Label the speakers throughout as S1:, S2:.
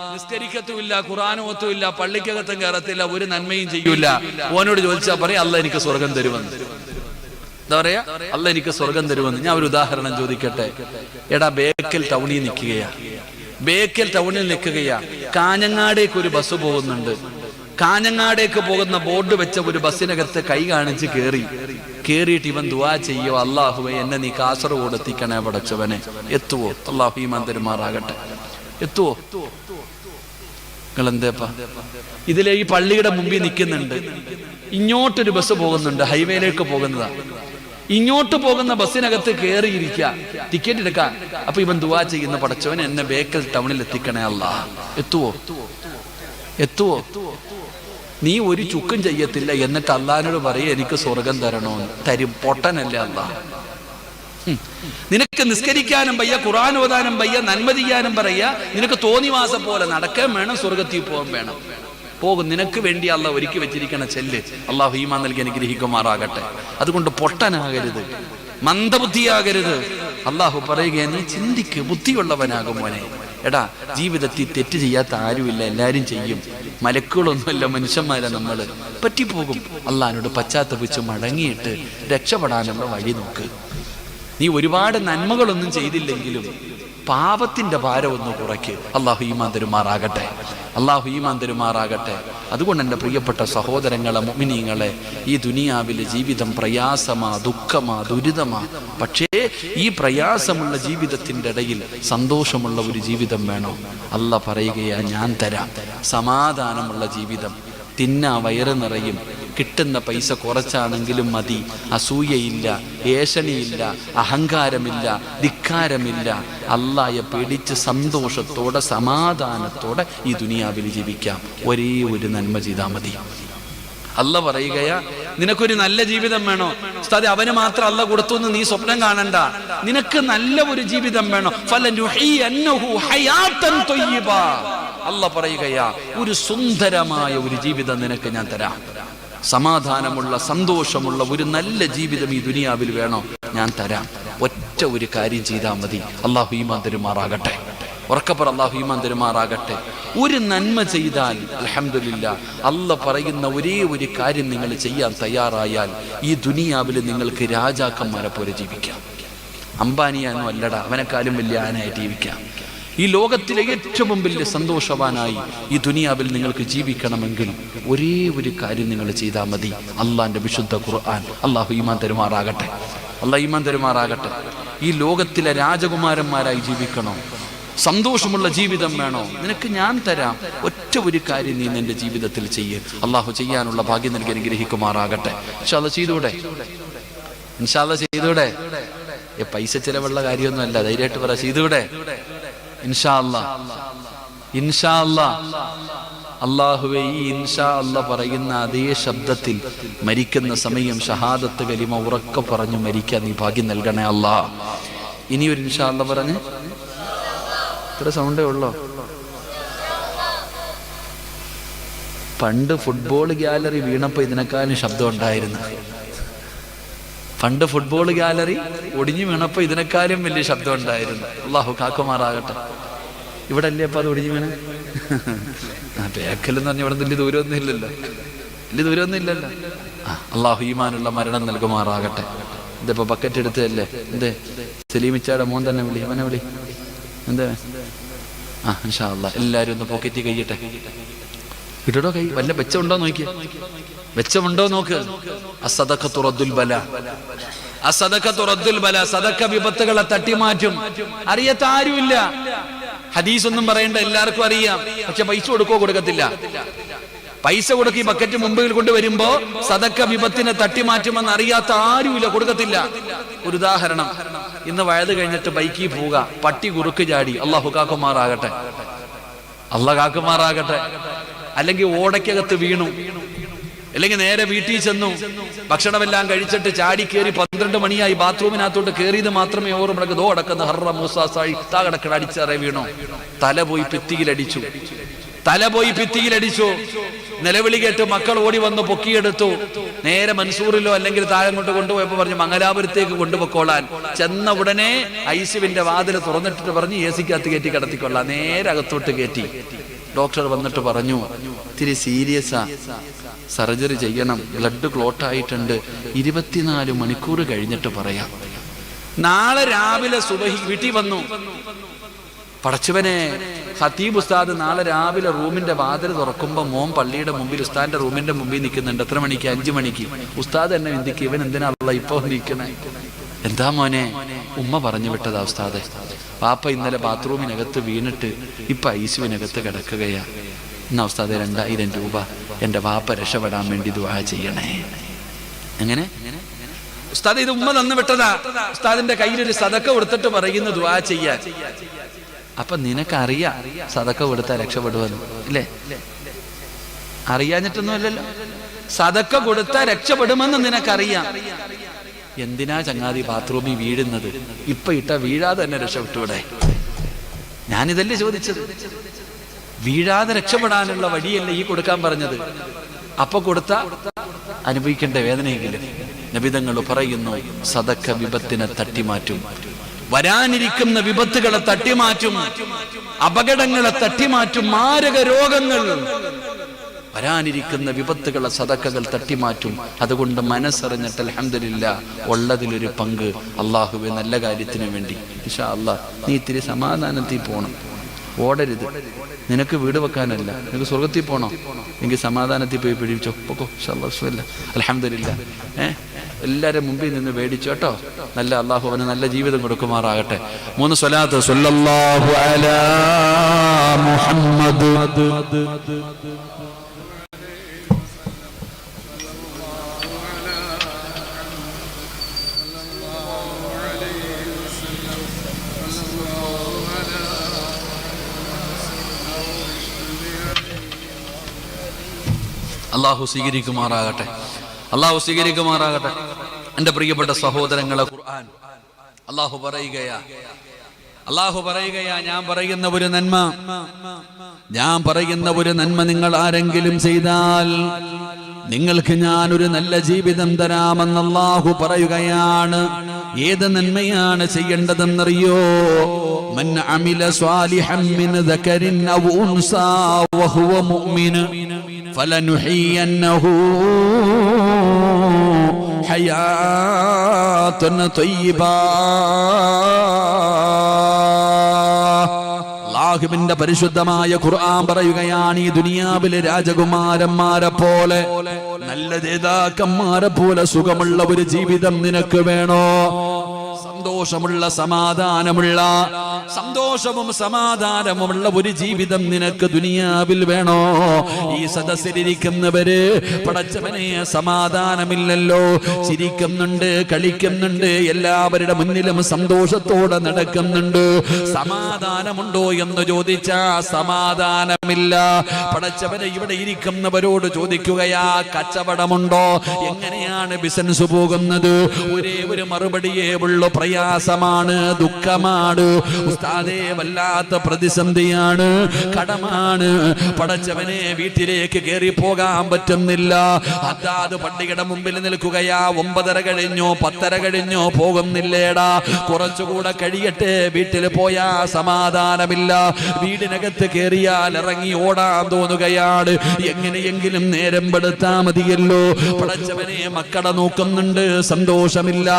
S1: നിസ്കരിക്കത്തുമില്ല, ഖുർആൻ ഓത്തുമില്ല, പള്ളിക്കകത്തും കയറത്തില്ല, ഒരു നന്മയും ചെയ്യൂല. ഓനോട് ചോദിച്ചാൽ പറയാം അല്ല എനിക്ക് സ്വർഗം തരുമെന്ന്. എന്താ പറയാ? അല്ല എനിക്ക് സ്വർഗം തരുമെന്ന്. ഞാൻ ഒരു ഉദാഹരണം ചോദിക്കട്ടെ. എടാ, ബേക്കൽ ടൗണിൽ നിൽക്കുകയാ. കാഞ്ഞങ്ങാടേക്ക് ഒരു ബസ് പോകുന്നുണ്ട്. കാഞ്ഞങ്ങാടേക്ക് പോകുന്ന ബോർഡ് വെച്ച ഒരു ബസ്സിനകത്ത് കൈ കാണിച്ച് കേറിയിട്ട് ഇവൻ ദുആ ചെയ്യോ, അല്ലാഹുവേ എന്നെ നീ കാസർഗോഡ് എത്തിക്കണേ പടച്ചവനെ. എത്തുവോ? അല്ലാഹു ഈമാൻ തരുമാറാകട്ടെ. എത്തുവോ? നിങ്ങളെന്തേപ്പാ ഇതിലെ ഈ പള്ളിയുടെ മുമ്പിൽ നിൽക്കുന്നുണ്ട്. ഇങ്ങോട്ടൊരു ബസ് പോകുന്നുണ്ട്, ഹൈവേയിലേക്ക് പോകുന്നതാ. ഇങ്ങോട്ട് പോകുന്ന ബസ്സിനകത്ത് കയറിയിരിക്കുക, ടിക്കറ്റ് എടുക്കാൻ. അപ്പൊ ഇവൻ ദുആ ചെയ്യുന്ന, പടച്ചവൻ എന്നെ ബേക്കൽ ടൗണിൽ എത്തിക്കണേ അല്ലാ. എത്തുവോ? നീ ഒരു ചുക്കും ചെയ്യത്തില്ല, എന്നിട്ട് അള്ളാഹിനോട് പറയും എനിക്ക് സ്വർഗം തരണോന്ന്. തരും. പൊട്ടനല്ലേ അല്ലാഹ്? നിനക്ക് നിസ്കരിക്കാനും വയ്യ, ഖുർആൻ ഓതാനും വയ്യ, നന്മ ചെയ്യാനും പറയാ. നിനക്ക് തോന്നിവാസം പോലെ നടക്കാൻ വേണം, സ്വർഗത്തിൽ പോകാൻ വേണം. പോകും. നിനക്ക് വേണ്ടി അള്ളാഹ് ഒരുക്കി വെച്ചിരിക്കണ ചെല്ല്. അള്ളാഹു ഈമാൻ നൽകി അനുഗ്രഹിക്കുമാറാകട്ടെ. അതുകൊണ്ട് പൊട്ടനാകരുത്, മന്ദബുദ്ധിയാകരുത്. അള്ളാഹു പറയുക, നീ ചിന്തിക്ക്, ബുദ്ധിയുള്ളവനാകും മോനെ. എടാ, ജീവിതത്തിൽ തെറ്റ് ചെയ്യാത്ത ആരുമില്ല, എല്ലാരും ചെയ്യും. മലക്കുകളൊന്നുമല്ല, മനുഷ്യന്മാരെ നമ്മള്. പറ്റിപ്പോകും. അള്ളാഹിനോട് പശ്ചാത്തപിച്ച് മടങ്ങിയിട്ട് രക്ഷപ്പെടാനുള്ള വഴി നോക്ക്. നീ ഒരുപാട് നന്മകളൊന്നും ചെയ്തില്ലെങ്കിലും പാപത്തിന്റെ ഭാരം ഒന്ന് കുറയ്ക്ക്. അള്ളാഹു ഈമാൻ തരുമാറാകട്ടെ. അതുകൊണ്ട് എൻ്റെ പ്രിയപ്പെട്ട സഹോദരങ്ങളെ, മുഅ്മിനീങ്ങളെ, ഈ ദുനിയാവിലെ ജീവിതം പ്രയാസമാ, ദുഃഖമാ, ദുരിതമാ. പക്ഷേ ഈ പ്രയാസമുള്ള ജീവിതത്തിൻ്റെ ഇടയിൽ സന്തോഷമുള്ള ഒരു ജീവിതം വേണോ? അല്ലാഹ് പറയുകയാ, ഞാൻ തരാം സമാധാനമുള്ള ജീവിതം. തിന്നാ വയറ് നിറയും, കിട്ടുന്ന പൈസ കുറച്ചാണെങ്കിലും മതി. അസൂയയില്ല, ഏഷണിയില്ല, അഹങ്കാരമില്ല, ധിക്കാരമില്ല. അല്ലാഹയെ പേടിച്ച് സന്തോഷത്തോടെ സമാധാനത്തോടെ ഈ ദുനിയാവിൽ ജീവിക്കാം. ഒരേ ഒരു നന്മ ചെയ്താൽ മതി. അല്ലാഹ് പറയുകയാ, നിനക്കൊരു നല്ല ജീവിതം വേണോ? ഉസ്താദേ, അവന് മാത്രം അല്ലാഹ് കൊടുത്തു എന്ന് നീ സ്വപ്നം കാണണ്ട. നിനക്ക് നല്ല ഒരു ജീവിതം വേണോ? ഫലനുഹയ്യന്നഹു ഹയാതൻ ത്വയ്യിബാ. അല്ലാഹ് പറയുകയാ, ഒരു സുന്ദരമായ ഒരു ജീവിതം നിനക്ക് ഞാൻ തരാം. സമാധാനമുള്ള, സന്തോഷമുള്ള ഒരു നല്ല ജീവിതം ഈ ദുനിയാവിൽ വേണോ? ഞാൻ തരാം. ഒറ്റ ഒരു കാര്യം ചെയ്താൽ മതി. അല്ലാഹു ഈമാൻ തരുമാറാകട്ടെ. ഉറക്കപ്പുറം അല്ലാഹു ഈമാൻ തരുമാറാകട്ടെ. ഒരു നന്മ ചെയ്താൽ അൽഹംദുലില്ലാഹ്, അല്ലാഹ് പറയുന്ന ഒരേ ഒരു കാര്യം നിങ്ങൾ ചെയ്യാൻ തയ്യാറായാൽ ഈ ദുനിയാവിൽ നിങ്ങൾക്ക് രാജാക്കന്മാരെ പോലെ ജീവിക്കാം. അംബാനിയാനോ അല്ലടാ, അവനെക്കാളും വലിയ ആനായിട്ട് ജീവിക്കാം. ഈ ലോകത്തിലെ ഏറ്റവും വലിയ സന്തോഷവാനായി ഈ ദുനിയാവിൽ നിങ്ങൾക്ക് ജീവിക്കണമെങ്കിൽ ഒരേ ഒരു കാര്യം നിങ്ങൾ ചെയ്താൽ മതി. അള്ളാഹിന്റെ വിശുദ്ധ ഖുർആൻ. അല്ലാഹു ഈമാൻ തരുമാറാകട്ടെ. ഈ ലോകത്തിലെ രാജകുമാരന്മാരായി ജീവിക്കണോ? സന്തോഷമുള്ള ജീവിതം വേണോ? നിനക്ക് ഞാൻ തരാം. ഒറ്റ ഒരു കാര്യം നീ നിന്റെ ജീവിതത്തിൽ ചെയ്യ്. അള്ളാഹു ചെയ്യാനുള്ള ഭാഗ്യം നൽകി അനുഗ്രഹിക്കുമാറാകട്ടെ. ഇൻഷാ അല്ലാഹ് ചെയ്തൂടെ? പൈസ ചിലവുള്ള കാര്യമൊന്നും അല്ല, ധൈര്യമായിട്ട് പറ, ചെയ്തൂടെ? ഇൻഷാ അല്ലാഹ്. അല്ലാഹുവേ, ഈ ഇൻഷാ അല്ലാഹ് പറയുന്ന അതേ ശബ്ദത്തിൽ മരിക്കുന്ന സമയം ഷഹാദത്ത് കലിമ ഉറക്കെ പറഞ്ഞു മരിക്കാൻ നീ ഭാഗ്യം നൽകണേ അല്ലാഹ്. ഇനിയൊരു ഇൻഷാ അല്ലാഹ് പറഞ്ഞ്, ഇത്ര സൗണ്ടേ ഉള്ളോ? പണ്ട് ഫുട്ബോൾ ഗാലറി വീണപ്പോ ഇതിനേക്കാളും ശബ്ദം ഉണ്ടായിരുന്നു. പണ്ട് ഫുട്ബോൾ ഗാലറി ഒടിഞ്ഞു വീണപ്പോ ഇതിനേക്കാളും വലിയ ശബ്ദം ഉണ്ടായിരുന്നു. അള്ളാഹു കാക്കുമാറാകട്ടെ. ഇവിടെ അല്ലേ അപ്പൊ അത് ഒടിഞ്ഞു വീണ? ബേക്കലെന്ന് പറഞ്ഞ ഇവിടെ വലിയ ദൂരമൊന്നും ഇല്ലല്ലോ. അള്ളാഹു ഈമാനുള്ള മരണം നൽകുമാറാകട്ടെ. ഇതിപ്പോ ബക്കറ്റ് എടുത്തതല്ലേ? എന്തേ സലീമിച്ചാടെ മോൻ തന്നെ വിളി, അവനെ വിളി. എന്താ? ഇൻഷാ അല്ലാഹ് എല്ലാരും ഒന്ന് പോക്കറ്റ് കഴിയട്ടെ. ഇടടോ കൈ, വല്ല വെച്ചമുണ്ടോ നോക്ക്. അസ്സദഖത്തു റദ്ദുൽ ബലാ. സദഖ വിപത്തുകളെ തട്ടിമാറ്റും. അറിയാത്ത ആരുമില്ല. ഹദീസ് ഒന്നും പറയണ്ട, എല്ലാവർക്കും അറിയാം. പക്ഷെ പൈസ കൊടുക്കത്തില്ല. പൈസ കൊടുക്കി ബക്കറ്റ് മുമ്പിൽ കൊണ്ടുവരുമ്പോ സദഖ വിപത്തിനെ തട്ടിമാറ്റുമെന്ന് അറിയാത്ത ആരുമില്ല, കൊടുക്കത്തില്ല. ഒരു ഉദാഹരണം, ഇന്ന് വയത് കഴിഞ്ഞിട്ട് ബൈക്കിൽ പോവുക, പട്ടി കുറുക്ക് ചാടി. അല്ലാഹു കാക്കുമാറാകട്ടെ. അല്ലെങ്കിൽ ഓടയ്ക്കകത്ത് വീണു, അല്ലെങ്കിൽ നേരെ വീട്ടിൽ ചെന്നു, ഭക്ഷണമെല്ലാം കഴിച്ചിട്ട് ചാടി കയറി 12 മണിയായി ബാത്റൂമിനകത്തോട്ട് കയറിയത് മാത്രമേ ഓർമ്മ. ദോ അടക്കുന്ന ഹർറ മൂസായി താകടക്കട അടിച്ചറേ വീണു. തല പോയി ഭിത്തിയിലടിച്ചു. നിലവിളി കേട്ട് മക്കൾ ഓടി വന്ന് പൊക്കിയെടുത്തു. നേരെ മൻസൂറിലോ അല്ലെങ്കിൽ താഴങ്ങോട്ട് കൊണ്ടുപോയപ്പോ പറഞ്ഞു മംഗലാപുരത്തേക്ക് കൊണ്ടുപോയിക്കോളാൻ. ചെന്ന ഉടനെ ഐസിവിന്റെ വാതിൽ തുറന്നിട്ടിട്ട് പറഞ്ഞ് AC-ക്കകത്ത് കയറ്റി കിടത്തിക്കൊള്ളാം. നേരെ അകത്തോട്ട് കയറ്റി. ഡോക്ടർ വന്നിട്ട് പറഞ്ഞു, ഇത്തിരി സീരിയസാ, സർജറി ചെയ്യണം, ബ്ലഡ് ക്ലോട്ട് ആയിട്ടുണ്ട്, 24 മണിക്കൂർ കഴിഞ്ഞിട്ട് പറയാം. നാളെ രാവിലെ സുബഹി വീട്ടിൽ വന്നു. പടച്ചവനെ, ഖതീബ് ഉസ്താദ് നാളെ രാവിലെ റൂമിന്റെ വാതിൽ തുറക്കുമ്പോൾ മോൻ പള്ളിയുടെ മുമ്പിൽ ഉസ്താദിന്റെ റൂമിന്റെ മുമ്പിൽ നിൽക്കുന്നുണ്ട്. എത്ര മണിക്ക്? 5 മണിക്ക്. ഉസ്താദ് എന്നെ എന്തിക്ക്, ഇവൻ എന്തിനാണുള്ള ഇപ്പൊ നിൽക്കണേ? എന്താ മോനെ? ഉമ്മ പറഞ്ഞു വിട്ടതാ ഉസ്താദെ, പാപ്പ ഇന്നലെ ബാത്റൂമിനകത്ത് വീണിട്ട് ഇപ്പൊ ഐസിയുവിനകത്ത് കിടക്കുകയാ. എന്നാ ഉസ്താദെ 2000 രൂപ എന്റെ വാപ്പ രക്ഷപ്പെടാൻ വേണ്ടി ദുആ ചെയ്യണേ. എങ്ങനെ ഉസ്താദ്? ഇത് ഉമ്മ തന്നു വിട്ടതാ. ഉസ്താദിന്റെ കയ്യിലൊരു സദക്ക കൊടുത്തിട്ട് പറയുന്നു ദുആ ചെയ്യാൻ. അപ്പൊ നിനക്കറിയാ സദക്ക കൊടുത്താൽ രക്ഷപ്പെടുവെന്ന്, ഇല്ലേ? അറിയാഞ്ഞിട്ടൊന്നും അല്ലല്ലോ. സദക്ക കൊടുത്താൽ രക്ഷപ്പെടുമെന്ന് നിനക്കറിയാം. എന്തിനാ ചങ്ങാതി ബാത്റൂമിൽ വീഴുന്നത്? ഇപ്പൊ ഇട്ട വീഴാതെ തന്നെ രക്ഷപ്പെട്ടൂടെ? ഞാനിതല്ലേ ചോദിച്ചത്. വീഴാതെ രക്ഷപ്പെടാനുള്ള വഴിയല്ലേ ഈ കൊടുക്കാൻ പറഞ്ഞത്? അപ്പൊ കൊടുത്ത അനുഭവിക്കേണ്ട വേദനയെങ്കിലും. നബിതങ്ങൾ പറയുന്നു, സദക്ക വിപത്തിനെ തട്ടിമാറ്റും, വരാനിരിക്കുന്ന വിപത്തുകളെ തട്ടിമാറ്റും, അപകടങ്ങളെ തട്ടിമാറ്റും, മാരക രോഗങ്ങൾ, വരാനിരിക്കുന്ന വിപത്തുകളെ സദക്കകൾ തട്ടിമാറ്റും. അതുകൊണ്ട് മനസ്സറിഞ്ഞിട്ട് അൽഹംദുലില്ലാ ഉള്ളതിലൊരു പങ്ക് അള്ളാഹുവേ നല്ല കാര്യത്തിന് വേണ്ടി ഇൻഷാ അല്ലാഹ് നീ ഇത്തിരി സമാധാനത്തിൽ പോകണം. ഓടരുത്. നിനക്ക് വീട് വെക്കാനല്ല, നിനക്ക് സ്വർഗത്തിൽ പോകണോ എങ്കിൽ സമാധാനത്തിൽ പോയി പിടിച്ചോ, പൊക്കോ. അൽഹംദുലില്ലാ. എല്ലാവരും മുമ്പിൽ നിന്ന് മേടിച്ചു കേട്ടോ. നല്ല അള്ളാഹു അവന് നല്ല ജീവിതം കൊടുക്കുമാറാകട്ടെ. 3 സ്വലാത്ത്. സ്വല്ലല്ലാഹു അലാ മുഹമ്മദ്. അള്ളാഹു സ്വീകരിക്കുമാറാകട്ടെ. അള്ളാഹു സ്വീകരിക്കുമാറാകട്ടെ. എൻ്റെ പ്രിയപ്പെട്ട സഹോദരങ്ങളെ, ഖുർആൻ അള്ളാഹു പറയുകയാ, ഞാൻ പറയുന്ന ഒരു നന്മ നിങ്ങൾ ആരെങ്കിലും ചെയ്താൽ നിങ്ങൾക്ക് ഞാൻ ഒരു നല്ല ജീവിതം തരാമെന്ന് അള്ളാഹു പറയുകയാണ്. ഏത് നന്മയാണ് ചെയ്യേണ്ടതെന്നറിയോ? മൻ അമില സ്വാലിഹൻ മിൻ ദകരിൻ ഔ ഉൻസാ വഹുവ മുഅ്മിൻ ഫലനുഹിയന്നഹു ഹയാതൻ ത്വയ്യിബാ. അല്ലാഹുവിന്റെ പരിശുദ്ധമായ ഖുർആൻ പറയുകയാണ്, ഈ ദുനിയാവിലെ രാജകുമാരന്മാരെ പോലെ, നല്ല നേതാക്കന്മാരെ പോലെ സുഖമുള്ള ഒരു ജീവിതം നിനക്ക് വേണോ? സന്തോഷമുള്ള സന്തോഷവും സമാധാനമുള്ള ഒരു ജീവിതം നിനക്ക് ദുനിയാവിൽ വേണോ? ഈ സദസ്സിലിരിക്കുന്നവര് പടച്ചവനെ സമാധാനമില്ലല്ലോ. ചിരിക്കുന്നുണ്ട്, കളിക്കുന്നുണ്ട്, എല്ലാവരുടെ മുന്നിലും സന്തോഷത്തോടെ നടക്കുന്നുണ്ട്. സമാധാനമുണ്ടോ എന്ന് ചോദിച്ചാ സമാധാനമില്ല. പടച്ചവനെ ഇവിടെ ഇരിക്കുന്നവരോട് ചോദിക്കുകയാ, കച്ചവടമുണ്ടോ? എങ്ങനെയാണ് ബിസിനസ് പോകുന്നത്? ഒരേ ഒരു മറുപടിയേ ഉള്ളൂ, പ്രയാസമാണ്, ദുഃഖമാണ് ഉസ്താദേ, വല്ലാത്ത പ്രതിസന്ധിയാണ്, കടമാണ്. പടച്ചവനെ വീട്ടിലേക്ക് കയറി പോകാൻ പറ്റുന്നില്ല. അതാത് പള്ളിയുടെ മുമ്പിൽ നിൽക്കുകയാ, 9:30 കഴിഞ്ഞോ 10:30 കഴിഞ്ഞോ പോകുന്നില്ലേടാ, കുറച്ചുകൂടെ കഴിയട്ടെ, വീട്ടിൽ പോയാ സമാധാനമില്ല. വീടിനകത്ത് കയറിയാൽ ഇറങ്ങി ഓടാൻ തോന്നുകയാണ്. എങ്ങനെയെങ്കിലും നേരം പെടുത്താ മതിയല്ലോ. പടച്ചവനെ മക്കളെ നോക്കുന്നുണ്ട്, സന്തോഷമില്ല.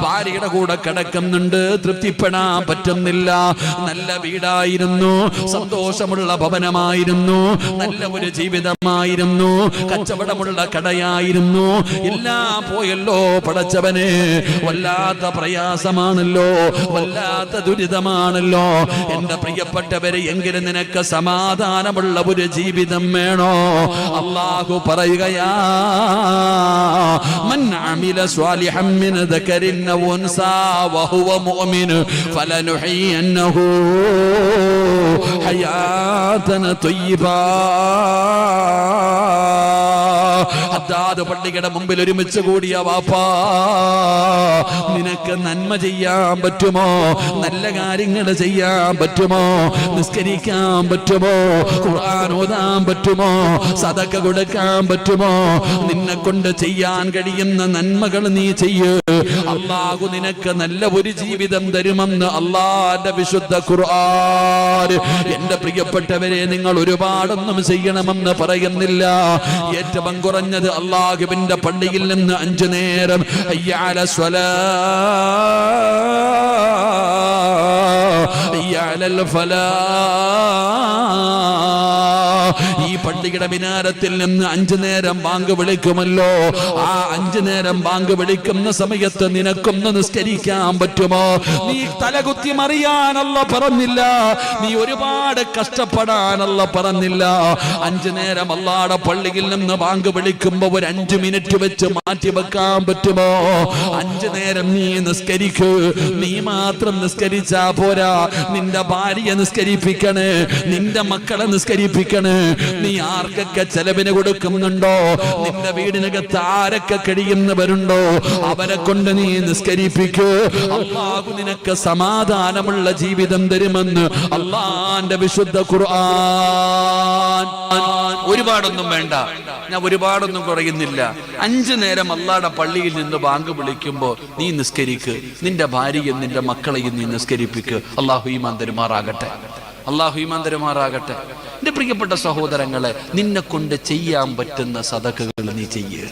S1: ഭാര്യയുടെ കൂടെ കിടക്കുന്നുണ്ട്, തൃപ്തിപ്പെടാൻ പറ്റുന്നില്ല. നല്ല വീടായിരുന്നു, സന്തോഷമുള്ള ഭവനമായിരുന്നു, നല്ല ഒരു ജീവിതമായിരുന്നു, കച്ചവടമുള്ള കടയായിരുന്നു, എല്ലാം പോയല്ലോ. പടച്ചവനെ വല്ലാത്ത പ്രയാസമാണല്ലോ, വല്ലാത്ത ദുരിതമാണല്ലോ. എന്റെ പ്രിയപ്പെട്ടവരെ, എങ്കിലും നിനക്ക് സമാധാനമുള്ള ഒരു ജീവിതം വേണോ? അല്ലാഹു പറയുകയാ, മൻ അമില സ്വാലിഹൻ മിൻ ദകരിൻ ഔ ഉൻസാ വഹുവ മുഅ്മിൻ ഫലനുഹിയന്നഹു ഹയാതൻ ത്വയ്യിബാ. ഹദ്ദാദ് പള്ളിയുടെ മുമ്പിൽ ഒരുമിച്ച് കൂടിയ വാപ്പാ, നിനക്ക് നന്മ ചെയ്യാൻ പറ്റുമോ? നല്ല കാര്യങ്ങൾ ചെയ്യാൻ പറ്റുമോ? നിസ്കരിക്കാൻ പറ്റുമോ? ഖുർആൻ ഓതാൻ പറ്റുമോ? സദഖ കൊടുക്കാൻ പറ്റുമോ? നിന്നെ കൊണ്ട് ചെയ്യാൻ കഴിയുന്ന നന്മകൾ നീ ചെയ്യ്. അല്ലാഹു നിനക്ക് നല്ല ഒരു ജീവിതം തരുമെന്ന് അല്ലാഹുവിന്റെ വിശുദ്ധ ഖുർആൻ. എന്റെ പ്രിയപ്പെട്ടവരെ, നിങ്ങൾ ഒരുപാടൊന്നും ചെയ്യണമെന്ന് പറയുന്നില്ല. ഏറ്റവും കുറഞ്ഞത് അല്ലാഹുവിന്റെ പള്ളിയിൽ നിന്ന് 5 നേരം ഹയ്യ അലൽ സ്വലാഹ്, ഹയ്യ അലൽ ഫലാഹ്, ഈ പള്ളിയുടെ മിനാരത്തിൽ നിന്ന് 5 നേരം ബാങ്ക് വിളിക്കുമല്ലോ. ആ 5 നേരം ബാങ്ക് വിളിക്കുന്ന സമയത്ത് നിനക്കൊന്ന് നിസ്കരിക്കാൻ പറ്റുമോ? നീ തലകുത്തി മറിയാനല്ല പറഞ്ഞില്ല, നീ ഒരുപാട് കഷ്ടപ്പെടാനല്ല പറഞ്ഞില്ല. 5 നേരം അല്ലാഹുവിന്റെ പള്ളിയിൽ നിന്ന് ബാങ്ക് വിളിക്കുമ്പോ ഒരു 5 മിനിറ്റ് വെച്ച് മാറ്റി വെക്കാൻ പറ്റുമോ? 5 നേരം നീ നിസ്കരിക്കൂ. നീ മാത്രം നിസ്കരിച്ചാ പോരാ, നിന്റെ ഭാര്യയെ നിസ്കരിപ്പിക്കണേ, നിന്റെ മക്കളെ നിസ്കരിപ്പിക്കണേ. നീ ആർക്കൊക്കെ ചെലവിന് കൊടുക്കുന്നുണ്ടോ, നിന്റെ വീടിനകത്ത് ആരൊക്കെ കഴിയുന്നവരുണ്ടോ, അവരെ കൊണ്ട് നീ നിസ്കരിപ്പിക്കൂ. അല്ലാഹു നിനക്ക് സമാധാനമുള്ള ജീവിതം തരുമെന്ന് അല്ലാഹുവിന്റെ വിശുദ്ധ ഖുർആൻ. ഒരുപാടൊന്നും വേണ്ട, ഞാൻ ഒരുപാടൊന്നും കുറയുന്നില്ല. 5 നേരം അല്ലാഹുവിന്റെ പള്ളിയിൽ നിന്ന് ബാങ്ക് വിളിക്കുമ്പോ നീ നിസ്കരിക്ക്. നിന്റെ ഭാര്യയും നിന്റെ മക്കളെയും നീ നിസ്കരിപ്പിക്ക്. അല്ലാഹു ഈമാൻ തരുമാറാകട്ടെ, അല്ലാഹു ഈമാൻ തരുമാറാകട്ടെ. എന്റെ പ്രിയപ്പെട്ട സഹോദരങ്ങളെ, നിന്നെ കൊണ്ട് ചെയ്യാൻ പറ്റുന്ന സദഖകൾ നീ ചെയ്യ്.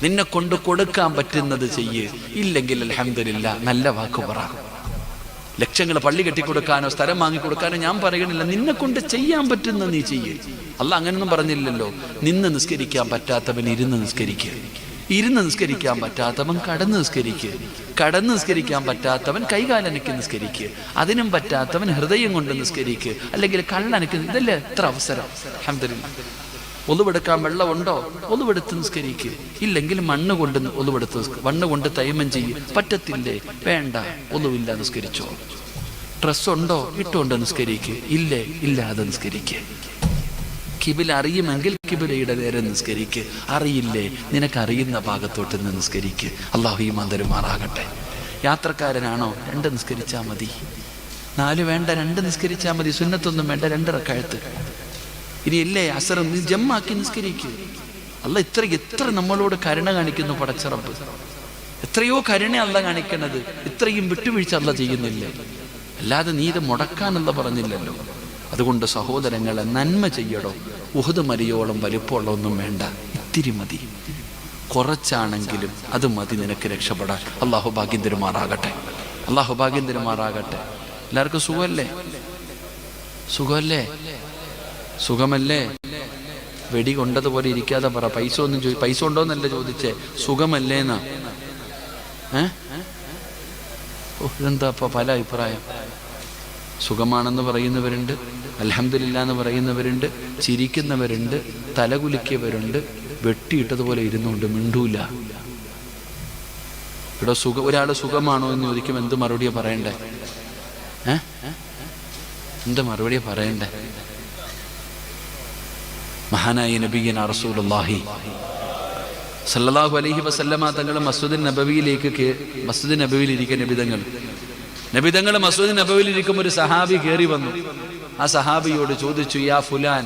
S1: നിന്നെ കൊണ്ട് കൊടുക്കാൻ പറ്റുന്നത് ചെയ്യ്. ഇല്ലെങ്കിൽ അൽഹംദുലില്ലാ, നല്ല വാക്ക് പറ. ലക്ഷങ്ങൾ പള്ളി കെട്ടിക്കൊടുക്കാനോ സ്ഥലം വാങ്ങിക്കൊടുക്കാനോ ഞാൻ പറയണില്ല. നിന്നെ കൊണ്ട് ചെയ്യാൻ പറ്റുന്ന നീ ചെയ്യ്. അല്ലാഹ് അങ്ങനൊന്നും പറഞ്ഞില്ലല്ലോ. നിന്ന് നിസ്കരിക്കാൻ പറ്റാത്തവൻ ഇരുന്ന് നിസ്കരിക്കുക, ഇരുന്ന് നിസ്കരിക്കാൻ പറ്റാത്തവൻ കടന്ന് നിസ്കരിക്കുക, കടന്ന് നിസ്കരിക്കാൻ പറ്റാത്തവൻ കൈകാലനക്ക് നിസ്കരിക്കുക, അതിനും പറ്റാത്തവൻ ഹൃദയം കൊണ്ട് നിസ്കരിക്കുക, അല്ലെങ്കിൽ കള്ളനക്ക്. ഇതല്ലേ എത്ര അവസരം. അൽഹംദുലില്ലാ. ഒലുവെടുക്കാൻ വെള്ളമുണ്ടോ? ഒലുവെടുത്ത് നിസ്കരിക്കുക. ഇല്ലെങ്കിൽ മണ്ണ് കൊണ്ട് ഒലുവെടുത്ത് മണ്ണ് കൊണ്ട് തൈമം ചെയ്യ്. പറ്റത്തില്ലേ? വേണ്ട, ഒലുവില്ല, നിസ്കരിച്ചോ. ഡ്രസ്സുണ്ടോ? ഇട്ടുകൊണ്ട് നിസ്കരിക്കുക. ഇല്ലേ? ഇല്ലാതെ നിസ്കരിക്കുക. കിബില അറിയുമെങ്കിൽ കിബിലയുടെ നേരെ നിസ്കരിക്ക്. അറിയില്ലേ? നിനക്കറിയുന്ന ഭാഗത്തോട്ട് നിന്ന് നിസ്കരിക്ക്. അല്ലാഹു ഈമാൻ തരുമാറാകട്ടെ. യാത്രക്കാരനാണോ? 2 നിസ്കരിച്ചാൽ മതി. 4 വേണ്ട, 2 നിസ്കരിച്ചാൽ മതി. സുന്നത്തൊന്നും വേണ്ട, 2 റക്അത്ത്. ഇനി ഇല്ലേ അസർ, നീ ജമ്മാക്കി നിസ്കരിക്കുക. അല്ലാഹ് എത്ര നമ്മളോട് കരുണ കാണിക്കുന്നു പടച്ച റബ്ബ്. എത്രയോ കരുണ അല്ലാഹ് കാണിക്കണത്. ഇത്രയും വിട്ടുവീഴ്ച അല്ലാഹ് ചെയ്യുന്നില്ല. അല്ലാതെ നീ ഇത് മുടക്കാനല്ല പറഞ്ഞില്ലല്ലോ. അതുകൊണ്ട് സഹോദരങ്ങളെ, നന്മ ചെയ്യടോ. ഉഹദ് മലയോളം വലിപ്പമുള്ള ഒന്നും വേണ്ട, ഇത്തിരി മതി. കുറച്ചാണെങ്കിലും അത് മതി നിനക്ക് രക്ഷപ്പെടാൻ. അല്ലാഹു ഭാഗ്യം തരുമാറാകട്ടെ, അല്ലാഹു ഭാഗ്യം തരുമാറാകട്ടെ. എല്ലാവർക്കും സുഖമല്ലേ? സുഖമല്ലേ? സുഖമല്ലേ? വെടി കൊണ്ടതുപോലെ ഇരിക്കാതെ പറ. പൈസ ഉണ്ടോന്നല്ല ചോദിച്ചേ, സുഖമല്ലേന്നാ. ഇതെന്താ ഇപ്പൊ പല അഭിപ്രായം? സുഖമാണെന്ന് പറയുന്നവരുണ്ട്, അൽഹംദുലില്ലാ എന്ന് പറയുന്നവരുണ്ട്, ചിരിക്കുന്നവരുണ്ട്, തലകുലിക്കിയവരുണ്ട്, വെട്ടിയിട്ടതുപോലെ ഇരുന്നുകൊണ്ട് മിണ്ടൂല. ഇവിടെ ഒരാൾ സുഖമാണോ എന്ന് ചോദിക്കുമ്പോൾ എന്ത് മറുപടിയാ പറയണ്ടേ? എന്ത് മറുപടിയാ പറയണ്ടേ? മഹാനായ നബിയന റസൂലുള്ളാഹി സല്ലല്ലാഹു അലൈഹി വസല്ലമ തങ്ങൾ മസ്ജിദ് നബവിയിൽ ഇരിക്കുന്ന നബിതങ്ങൾ മസ്ജിദ് നബവിയിൽ ഇരിക്കുമ്പോൾ ഒരു സഹാബി കയറി വന്നു. ആ സഹാബിയോട് ചോദിച്ചു, യാ ഫുലാൻ,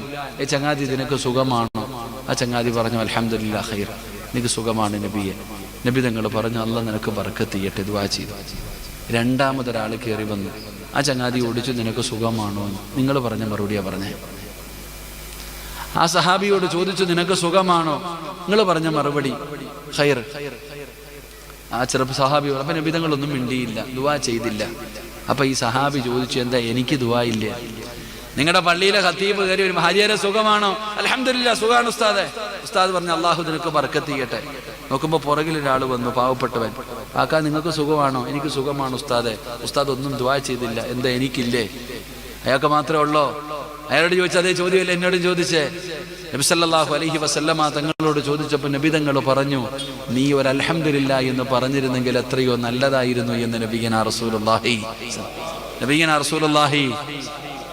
S1: ചങ്ങാതി നിനക്ക് സുഖമാണോ? ആ ചങ്ങാതി പറഞ്ഞു, അൽഹംദുലില്ലാ ഖൈർ, നിനക്ക് സുഖമാണ് നബിയെ. നബിതങ്ങൾ പറഞ്ഞു, അല്ലാഹ് നിനക്ക് ബർക്കത്ത് ചെയ്യട്ടെ, ദുആ ചെയ്തു. രണ്ടാമതൊരാൾ കയറി വന്നു. ആ ചങ്ങാതി ഓടിച്ചു, നിനക്ക് സുഖമാണോ എന്ന്. നിങ്ങൾ പറഞ്ഞ മറുപടിയാ പറഞ്ഞേ. ആ സഹാബിയോട് ചോദിച്ചു, നിനക്ക് സുഖമാണോ? നിങ്ങൾ പറഞ്ഞ മറുപടി ഖൈർ. ആ ചെറുപ്പ സഹാബി അപ്പൊ നബിതങ്ങളൊന്നും മിണ്ടിയില്ല, ദുആ ചെയ്തില്ല. അപ്പൊ ഈ സഹാബി ചോദിച്ചു, എന്താ എനിക്ക് ദുആ ഇല്ല? നിങ്ങളുടെ പള്ളിയിലെ ഖത്തീബ് കയറി ഒരു ഹാജിയാരെ സുഖമാണോ? അൽഹംദുലില്ലാ സുഖാണ് ഉസ്താദെ. ഉസ്താദ് പറഞ്ഞു, അല്ലാഹു നിനക്ക് ബർക്കത്ത് ചെയ്യട്ടെ. നോക്കുമ്പോ പുറകിൽ ഒരാൾ വന്നു, പാവപ്പെട്ടവൻ. ആക്കാ നിങ്ങൾക്ക് സുഖമാണോ? എനിക്ക് സുഖമാണ് ഉസ്താദെ. ഉസ്താദ് ഒന്നും ദുആ ചെയ്തില്ല. എന്താ എനിക്കില്ലേ? അയാൾക്ക് മാത്രമേ ഉള്ളോ? അയാളോട് ചോദിച്ച അതേ ചോദ്യമല്ലേ എന്നോടും ചോദിച്ചേ. നബി സല്ലല്ലാഹു അലൈഹി വസല്ലമ തങ്ങളോട് ചോദിച്ചപ്പോൾ നബി തങ്ങൾ പറഞ്ഞു, നീ ഒരു അൽഹംദുലില്ലാ എന്ന് പറഞ്ഞിരുന്നെങ്കിൽ എത്രയോ നല്ലതായിരുന്നു എന്ന് നബിയനാ റസൂലുള്ളാഹി.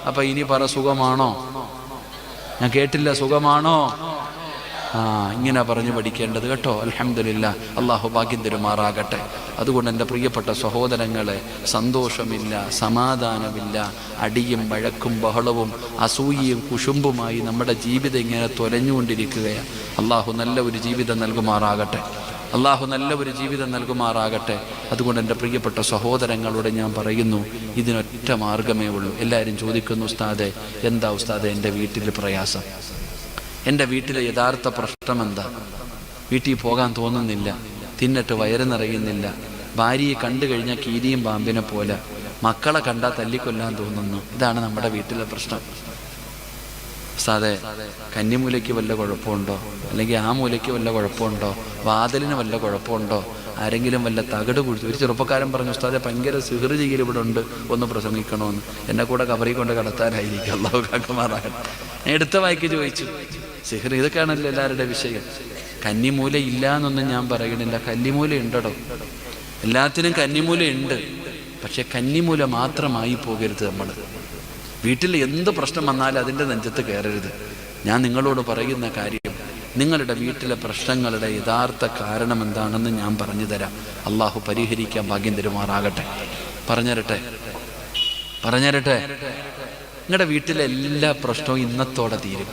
S1: അപ്പൊ ഇനി പറ, സുഖമാണോ? ഞാൻ കേട്ടില്ല, സുഖമാണോ? ഇങ്ങനെ പറഞ്ഞു പഠിക്കേണ്ടത് കേട്ടോ. അൽഹംദുലില്ലാ, അള്ളാഹു ഭാഗ്യം തരുമാറാകട്ടെ. അതുകൊണ്ട് എൻ്റെ പ്രിയപ്പെട്ട സഹോദരങ്ങളെ, സന്തോഷമില്ല, സമാധാനമില്ല, അടിയും വഴക്കും ബഹളവും അസൂയയും കുശുമ്പുമായി നമ്മുടെ ജീവിതം ഇങ്ങനെ തൊലഞ്ഞുകൊണ്ടിരിക്കുകയാണ്. അള്ളാഹു നല്ല ഒരു ജീവിതം നൽകുമാറാകട്ടെ. അള്ളാഹു നല്ല ഒരു ജീവിതം നൽകുമാറാകട്ടെ. അതുകൊണ്ട് എൻ്റെ പ്രിയപ്പെട്ട സഹോദരങ്ങളോട് ഞാൻ പറയുന്നു, ഇതിനൊറ്റ മാർഗമേ ഉള്ളൂ. എല്ലാവരും ചോദിക്കുന്നു, ഉസ്താദെ എന്താ ഉസ്താദെ എൻ്റെ വീട്ടിൽ പ്രയാസം, എൻ്റെ വീട്ടിലെ യഥാർത്ഥ പ്രശ്നം എന്താ? വീട്ടിൽ പോകാൻ തോന്നുന്നില്ല, തിന്നിട്ട് വയറ് നിറയുന്നില്ല, ഭാര്യയെ കണ്ടു കഴിഞ്ഞാൽ കീരിയും പാമ്പിനെ പോലെ, മക്കളെ കണ്ടാൽ തല്ലിക്കൊല്ലാൻ തോന്നുന്നു. ഇതാണ് നമ്മുടെ വീട്ടിലെ പ്രശ്നം. ഉസ്താദെ കന്നിമൂലയ്ക്ക് വല്ല കുഴപ്പമുണ്ടോ, അല്ലെങ്കിൽ ആ മൂലയ്ക്ക് വല്ല കുഴപ്പമുണ്ടോ, വാതിലിന് വല്ല കുഴപ്പമുണ്ടോ, ആരെങ്കിലും വല്ല തകട് കുഴിച്ചു? ഒരു ചെറുപ്പക്കാരൻ പറഞ്ഞു, ഉസ്താദെ ഭയങ്കര സിഹ്റ് ചെയ്യൽ ഇവിടെ ഉണ്ട്, ഒന്ന് പ്രസംഗിക്കണമെന്ന്. എന്നെ കൂടെ കബറി കൊണ്ട് കടത്താനായിരിക്കും. അള്ളാഹു കാക്കുമാറാകട്ടെ. എടുത്ത വായിക്ക് ചോദിച്ചു, സിഹ്റ് ഇതൊക്കെയാണല്ലോ എല്ലാവരുടെ വിഷയം. കന്നിമൂല ഇല്ല എന്നൊന്നും ഞാൻ പറയണില്ല, കന്നിമൂല ഉണ്ടോ? എല്ലാത്തിനും കന്നിമൂല ഉണ്ട്. പക്ഷെ കന്നിമൂല മാത്രമായി പോകരുത്. നമ്മൾ വീട്ടിൽ എന്ത് പ്രശ്നം വന്നാലും അതിൻ്റെ നെഞ്ചത്ത് കയറരുത്. ഞാൻ നിങ്ങളോട് പറയുന്ന കാര്യം, നിങ്ങളുടെ വീട്ടിലെ പ്രശ്നങ്ങളുടെ യഥാർത്ഥ കാരണം എന്താണെന്ന് ഞാൻ പറഞ്ഞു തരാം. അള്ളാഹു പരിഹരിക്കാൻ ഭാഗ്യം തരുമാറാകട്ടെ. പറഞ്ഞുതരട്ടെ. നിങ്ങളുടെ വീട്ടിലെ എല്ലാ പ്രശ്നവും ഇന്നത്തോടെ തീരും.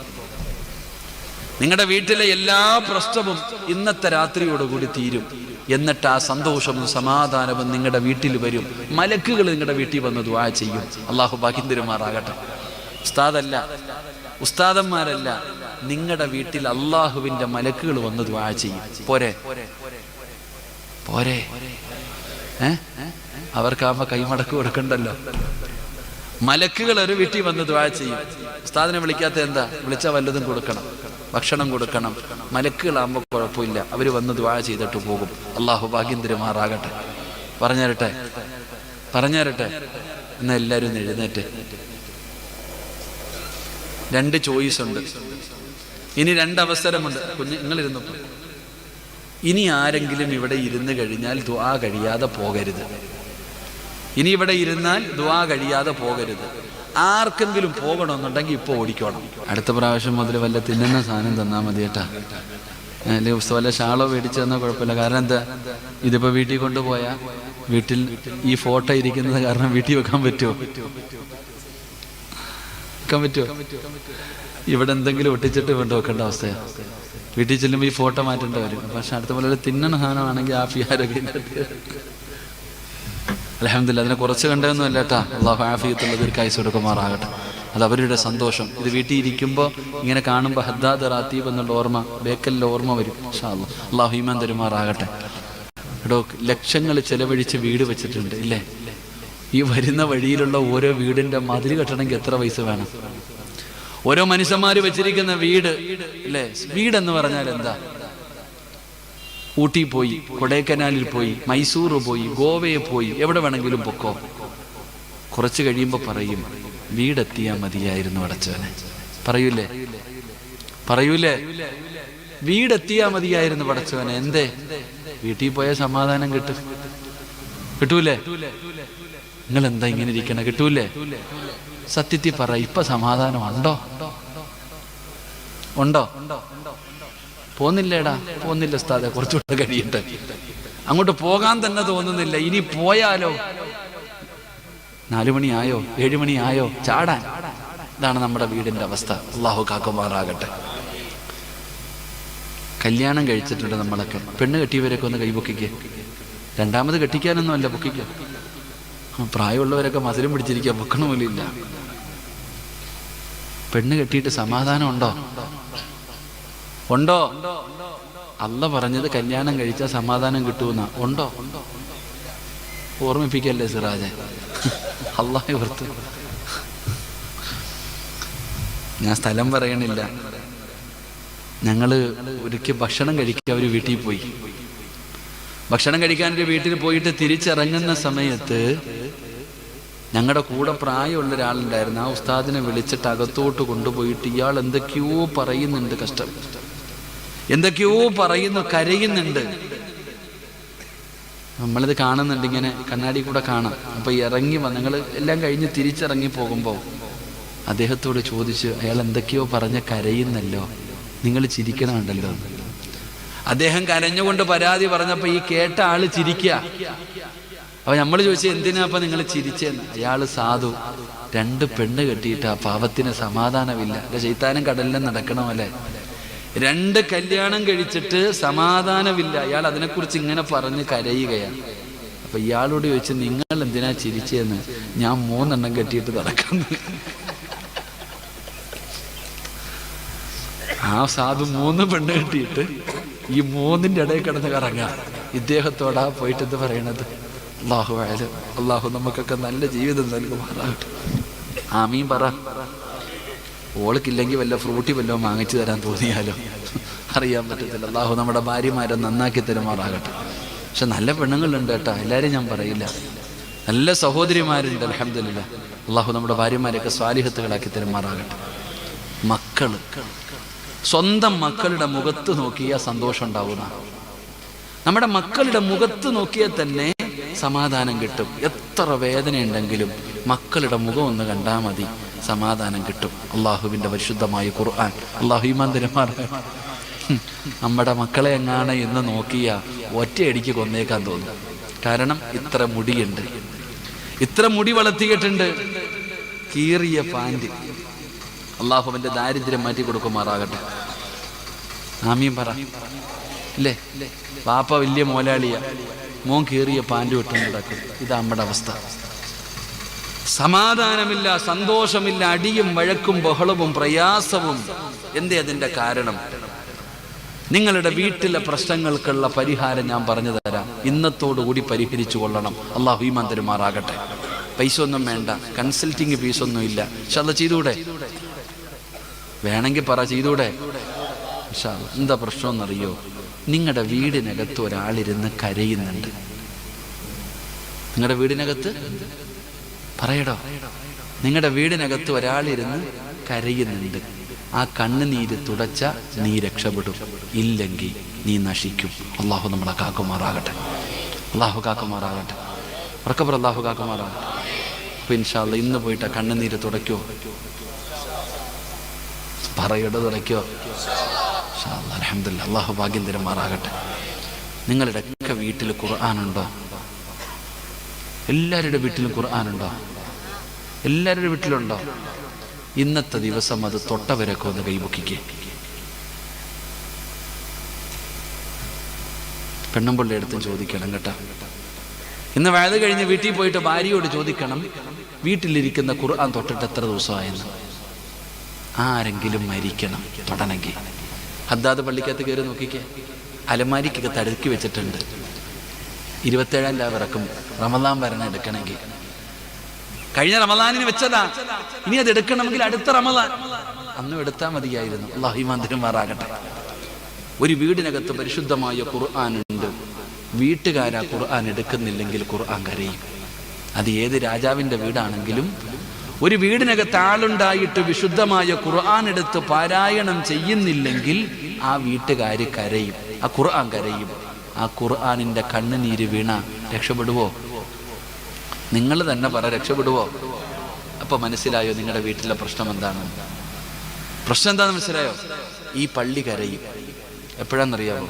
S1: നിങ്ങളുടെ വീട്ടിലെ എല്ലാ പ്രശ്നവും ഇന്നത്തെ രാത്രിയോടുകൂടി തീരും. എന്നിട്ട് ആ സന്തോഷവും സമാധാനവും നിങ്ങളുടെ വീട്ടിൽ വരും. മലക്കുകൾ നിങ്ങളുടെ വീട്ടിൽ വന്ന് ദുആ ചെയ്യും. അള്ളാഹു ഭാഗ്യം തരുമാറാകട്ടെ. ഉസ്താദന്മാരല്ല, നിങ്ങളുടെ വീട്ടിൽ അള്ളാഹുവിന്റെ മലക്കുകൾ വന്ന് ദുആ ചെയ്യും. പോരെ അവർക്കാകുമ്പോ കൈമടക്ക് കൊടുക്കണ്ടല്ലോ. മലക്കുകൾ ഒരു വീട്ടിൽ വന്ന് ദുആ ചെയ്യും. ഉസ്താദിനെ വിളിക്കാത്ത എന്താ? വിളിച്ചാൽ വല്ലതും കൊടുക്കണം, ഭക്ഷണം കൊടുക്കണം. മലക്കുകളാകുമ്പോൾ കുഴപ്പമില്ല, അവർ വന്ന് ദുആ ചെയ്തിട്ട് പോകും. അള്ളാഹു ഭാഗ്യം തരുമാറാകട്ടെ. പറഞ്ഞുതരട്ടെ. എന്നാൽ എല്ലാവരും എഴുന്നേറ്റ്. 2 ചോയ്സ് ഉണ്ട്. ഇനി 2 അവസരമുണ്ട്. നിങ്ങളിരുന്നു. ഇനി ആരെങ്കിലും ഇവിടെ ഇരുന്ന് കഴിഞ്ഞാൽ ദുആ കഴിയാതെ പോകരുത്. ഇനി ഇവിടെ ഇരുന്നാൽ ദുആ കഴിയാതെ പോകരുത്. ആർക്കെങ്കിലും പോകണമെന്നുണ്ടെങ്കിൽ ഇപ്പോൾ ഓടിക്കോണം. അടുത്ത പ്രാവശ്യം മുതൽ വല്ല തിന്നുന്ന സാധനം തന്നാൽ മതി കേട്ടാ. അല്ലെങ്കിൽ വല്ല ഷാളോ മേടിച്ചു തന്നാൽ കുഴപ്പമില്ല. കാരണം എന്താ, ഇതിപ്പോൾ വീട്ടിൽ കൊണ്ടുപോയാൽ വീട്ടിൽ ഈ ഫോട്ടോ ഇരിക്കുന്നത് കാരണം വീട്ടിൽ വെക്കാൻ പറ്റുമോ? ഇവിടെ എന്തെങ്കിലും ഒട്ടിച്ചിട്ട് കൊണ്ട് വെക്കേണ്ട അവസ്ഥയാണ്. വീട്ടിൽ ചെല്ലുമ്പോൾ ഈ ഫോട്ടോ മാറ്റേണ്ടി വരും. പക്ഷെ അടുത്ത പോലെ തിന്നണ സാധനമാണെങ്കിൽ ആ ഫിയാരൊക്കെ അൽഹംദുലില്ലാ, അതിനെ കുറച്ച് കണ്ടതൊന്നും അല്ല കേട്ടാ. അള്ളാഹു ആഫിയത്തുള്ള ദീർഘായുസ്സ് കൊടുക്കുമാറാകട്ടെ. അത് അവരുടെ സന്തോഷം. ഇത് വീട്ടിൽ ഇരിക്കുമ്പോൾ ഇങ്ങനെ കാണുമ്പോൾ ഹദ്ദാദ് റാത്തീബ് എന്നുള്ള ഓർമ്മ, ബേക്കലിൽ ഓർമ്മ വരും. ഇൻഷാ അല്ലാഹ്. അള്ളാഹു ഈമാൻ തരുമാറാകട്ടെ. എടോ, ലക്ഷങ്ങൾ ചെലവഴിച്ച് വീട് വെച്ചിട്ടുണ്ട് ഇല്ലേ? ഈ വരുന്ന വഴിയിലുള്ള ഓരോ വീടിന്റെ മതിൽ കെട്ടണമെങ്കിൽ എത്ര പൈസ വേണം? ഓരോ മനുഷ്യന്മാര് വെച്ചിരിക്കുന്ന വീട് അല്ലേ? വീടെന്ന് പറഞ്ഞാൽ എന്താ? ഊട്ടി പോയി, കൊടൈക്കനാലിൽ പോയി, മൈസൂർ പോയി, ഗോവയെ പോയി, എവിടെ വേണമെങ്കിലും പൊക്കോ. കുറച്ച് കഴിയുമ്പോൾ പറയും, വീടെത്തിയാ മതിയായിരുന്നു പടച്ചവനെ. പറയൂലേ? വീടെത്തിയാ മതിയായിരുന്നു പടച്ചവനെ. എന്തേ? വീട്ടിൽ പോയ സമാധാനം കിട്ടൂലേ? നിങ്ങൾ എന്താ ഇങ്ങനെ ഇരിക്കണ? കിട്ടൂലേ? സത്യത്തിൽ പറ, ഇപ്പൊ സമാധാനം ഉണ്ടോ? പോന്നില്ലേടാ? പോന്നില്ല ഉസ്താദേ, കുറച്ചുകൂടെ കഴിയട്ടെ. അങ്ങോട്ട് പോകാൻ തന്നെ തോന്നുന്നില്ല. ഇനി പോയാലോ? 4 മണിയായോ 7 മണിയായോ ചാടാൻ. ഇതാണ് നമ്മുടെ വീടിന്റെ അവസ്ഥ. അള്ളാഹു കാക്കുമാറാകട്ടെ. കല്യാണം കഴിച്ചിട്ടുണ്ട് നമ്മളൊക്കെ. പെണ്ണ് കെട്ടിയവരൊക്കെ ഒന്ന് കൈപൊക്കിക്ക്. 2ാമത് കെട്ടിക്കാനൊന്നും അല്ല, പൊക്കിക്ക. പ്രായമുള്ളവരൊക്കെ മസിലും പിടിച്ചിരിക്കുക, പൊക്കണമില്ല. പെണ്ണ് കെട്ടിയിട്ട് സമാധാനം ഉണ്ടോ? അല്ല പറഞ്ഞത് കല്യാണം കഴിച്ചാൽ സമാധാനം കിട്ടുമെന്ന. ഉണ്ടോ? ഓർമ്മിപ്പിക്കല്ലേ സിറാജെ, അല്ലാഹു ഓർത്ത്. ഞാൻ സ്ഥലം പറയണില്ല. ഞങ്ങള് ഒരിക്കൽ ഭക്ഷണം കഴിക്കാൻ ഒരു വീട്ടിൽ പോയി. ഭക്ഷണം കഴിക്കാൻ ഒരു വീട്ടിൽ പോയിട്ട് തിരിച്ചിറങ്ങുന്ന സമയത്ത് ഞങ്ങളുടെ കൂടെ പ്രായമുള്ള ഒരാളുണ്ടായിരുന്നു. ആ ഉസ്താദിനെ വിളിച്ചിട്ട് അകത്തോട്ട് കൊണ്ടുപോയിട്ട് ഇയാൾ എന്തൊക്കെയോ പറയുന്നുണ്ട്, കഷ്ടം എന്തൊക്കെയോ പറയുന്നു, കരയുന്നുണ്ട്. നമ്മളിത് കാണുന്നുണ്ട്, ഇങ്ങനെ കണ്ണാടി കൂടെ കാണാം. അപ്പൊ ഇറങ്ങി ഞങ്ങൾ എല്ലാം കഴിഞ്ഞ് തിരിച്ചിറങ്ങി പോകുമ്പോൾ അദ്ദേഹത്തോട് ചോദിച്ചു, അയാൾ എന്തൊക്കെയോ പറഞ്ഞ് കരയുന്നല്ലോ, നിങ്ങൾ ചിരിക്കണമുണ്ടല്ലോ. അദ്ദേഹം കരഞ്ഞുകൊണ്ട് പരാതി പറഞ്ഞപ്പോൾ ഈ കേട്ട ആള് ചിരിക്കുക. അപ്പൊ നമ്മൾ ചോദിച്ചു എന്തിനാ അപ്പൊ നിങ്ങൾ ചിരിച്ചെന്ന്. അയാള് സാധു 2 പെണ്ണ് കെട്ടിയിട്ട് ആ പാവത്തിന് സമാധാനമില്ല. ശൈത്താനും കടലിലും നടക്കണമല്ലേ. 2 കല്യാണം കഴിച്ചിട്ട് സമാധാനമില്ല. അയാൾ അതിനെക്കുറിച്ച് ഇങ്ങനെ പറഞ്ഞ് കരയുകയാണ്. അപ്പൊ ഇയാളോട് ചോദിച്ചു നിങ്ങൾ എന്തിനാ ചിരിച്ചെന്ന്. ഞാൻ 3 എണ്ണം കെട്ടിയിട്ട് നടക്കുന്നു. ആ സാധു 3 പെണ്ണ് കെട്ടിയിട്ട് ഈ 3ന്റെ ഇടയിൽ കിടന്ന് കറങ്ങാം. ഇദ്ദേഹത്തോടാ പോയിട്ട് എന്ത് പറയണത്? അല്ലാഹു അഅലം. അല്ലാഹു നമുക്കൊക്കെ നല്ല ജീവിതം നൽകുമാറാകട്ടെ. ആമീൻ പറ. ഓൾക്കില്ലെങ്കിൽ വല്ല ഫ്രൂട്ടി വല്ലതും വാങ്ങിച്ചു തരാൻ തോന്നിയാലോ, അറിയാൻ പറ്റത്തില്ല. അല്ലാഹു നമ്മുടെ ഭാര്യമാരെ നന്നാക്കി തരുമാറാകട്ടെ. പക്ഷെ നല്ല പെണ്ണുങ്ങളുണ്ട് കേട്ടോ, എല്ലാവരും ഞാൻ പറയില്ല. നല്ല സഹോദരിമാരുണ്ട് അൽഹംദുലില്ലാഹ്. അല്ലാഹു നമ്മുടെ ഭാര്യമാരെയൊക്കെ സ്വാലിഹത്തുകളാക്കി തരുമാറാകട്ടെ. മക്കള്, സ്വന്തം മക്കളുടെ മുഖത്ത് നോക്കിയാൽ സന്തോഷം ഉണ്ടാവുന്ന, നമ്മുടെ മക്കളുടെ മുഖത്ത് നോക്കിയാൽ തന്നെ സമാധാനം കിട്ടും. എത്ര വേദനയുണ്ടെങ്കിലും മക്കളുടെ മുഖം ഒന്ന് കണ്ടാൽ മതി, സമാധാനം കിട്ടും. അള്ളാഹുവിൻ്റെ പരിശുദ്ധമായ ഖുർആൻ അള്ളാഹു ഈമാൻ തരുമാറാകട്ടെ. നമ്മുടെ മക്കളെ എങ്ങാണ് എന്ന് നോക്കിയാൽ ഒറ്റയടിക്ക് കൊന്നേക്കാൻ തോന്നും. കാരണം ഇത്ര മുടിയുണ്ട്, ഇത്ര മുടി വളർത്തിയിട്ടുണ്ട്, കീറിയ പാൻറ്. അള്ളാഹുവിൻ്റെ ദാരിദ്ര്യം മാറ്റി കൊടുക്കുമാറാകട്ടെ. ആമീൻ പറ. ഇല്ലേ, പാപ്പ വലിയ മോലാളിയ, മോൻ കീറിയ പാൻറ് വിട്ടും കിടക്കും. ഇതാ നമ്മുടെ അവസ്ഥ. സമാധാനമില്ല, സന്തോഷമില്ല, അടിയും വഴക്കും ബഹളവും പ്രയാസവും. എന്തേ അതിൻ്റെ കാരണം? നിങ്ങളുടെ വീട്ടിലെ പ്രശ്നങ്ങൾക്കുള്ള പരിഹാരം ഞാൻ പറഞ്ഞു തരാം. ഇന്നത്തോടുകൂടി പരിഹരിച്ചു കൊള്ളണം. അള്ളാഹു ഈമാൻ തരുമാറാകട്ടെ. പൈസ ഒന്നും വേണ്ട, കൺസൾട്ടിങ് ഫീസൊന്നും ഇല്ല. പക്ഷെ അത് ചെയ്തൂടെ? വേണമെങ്കിൽ പറ, ചെയ്തൂടെ? എന്താ പ്രശ്നമെന്നറിയോ? നിങ്ങളുടെ വീടിനകത്ത് ഒരാളിരുന്ന് കരയുന്നുണ്ട്. നിങ്ങളുടെ വീടിനകത്ത് പറയടോ, നിങ്ങളുടെ വീടിനകത്ത് ഒരാളിരുന്ന് കരയുന്നുണ്ട്. ആ കണ്ണുനീര് തുടച്ച നീ രക്ഷപ്പെടും, ഇല്ലെങ്കിൽ നീ നശിക്കും. അള്ളാഹു നമ്മളെ കാക്കുമാറാകട്ടെ. അള്ളാഹു കാക്കുമാറാകട്ടെ. ഉറക്കപ്പുറ അള്ളാഹു കാക്കുമാറാകട്ടെ. അപ്പൊ ഇൻഷാ അല്ലാഹ് ഇന്ന് പോയിട്ട് ആ കണ്ണുനീര് തുടയ്ക്കോ? പറയടോ, തുടയ്ക്കോ? അൽഹംദുലില്ലാഹ്. അള്ളാഹു ഭാഗ്യം തരുമാറാകട്ടെ. നിങ്ങളുടെ ഒക്കെ വീട്ടിൽ ഖുർആനുണ്ടോ? എല്ലാവരുടെ വീട്ടിലും ഖുർആനുണ്ടോ? എല്ലാവരുടെ വീട്ടിലുണ്ടോ? ഇന്നത്തെ ദിവസം അത് തൊട്ടവരൊക്കെ ഒന്ന് കൈപൊക്കിക്കേ. പെണ്ണുമ്പിള്ളി അടുത്തും ചോദിക്കണം കേട്ടോ. ഇന്ന് വയത് കഴിഞ്ഞ് വീട്ടിൽ പോയിട്ട് ഭാര്യയോട് ചോദിക്കണം, വീട്ടിലിരിക്കുന്ന ഖുർആൻ തൊട്ടിട്ട് എത്ര ദിവസമായെന്ന്. ആരെങ്കിലും മരിക്കണം തൊടണമെങ്കിൽ. ഹദ്ദാദ് പള്ളിക്കകത്ത് കയറി നോക്കിക്കേ, അലമാരിക്കൊക്കെ തടുക്കി വെച്ചിട്ടുണ്ട്. 27-ാം രാവ് ഇറക്കും, റമദാൻ വരണം എടുക്കണമെങ്കിൽ. കഴിഞ്ഞ റമദാനിന് വെച്ചതാ, ഇനി അത് എടുക്കണമെങ്കിൽ അടുത്ത റമദാൻ. അന്നും എടുത്താൽ മതിയായിരുന്നു. അല്ലാഹു ഈമാൻ തരുമാറാകട്ടെ. ഒരു വീടിനകത്ത് പരിശുദ്ധമായ ഖുർആനുണ്ട്. വീട്ടുകാരാ ഖുർആൻ എടുക്കുന്നില്ലെങ്കിൽ ഖുർആൻ കരയും. അത് ഏത് രാജാവിൻ്റെ വീടാണെങ്കിലും ഒരു വീടിനകത്ത് ആളുണ്ടായിട്ട് വിശുദ്ധമായ ഖുർആൻ എടുത്ത് പാരായണം ചെയ്യുന്നില്ലെങ്കിൽ ആ വീട്ടുകാർ കരയും, ആ ഖുർആൻ കരയും. ആ ഖുർആനിൻ്റെ കണ്ണുനീര് വീണ രക്ഷപ്പെടുവോ? നിങ്ങൾ തന്നെ പറ, രക്ഷപ്പെടുവോ? അപ്പൊ മനസ്സിലായോ നിങ്ങളുടെ വീട്ടിലെ പ്രശ്നം എന്താണ്? പ്രശ്നം എന്താണെന്ന് മനസ്സിലായോ? ഈ പള്ളി കരയും. എപ്പോഴാണെന്നറിയാമോ?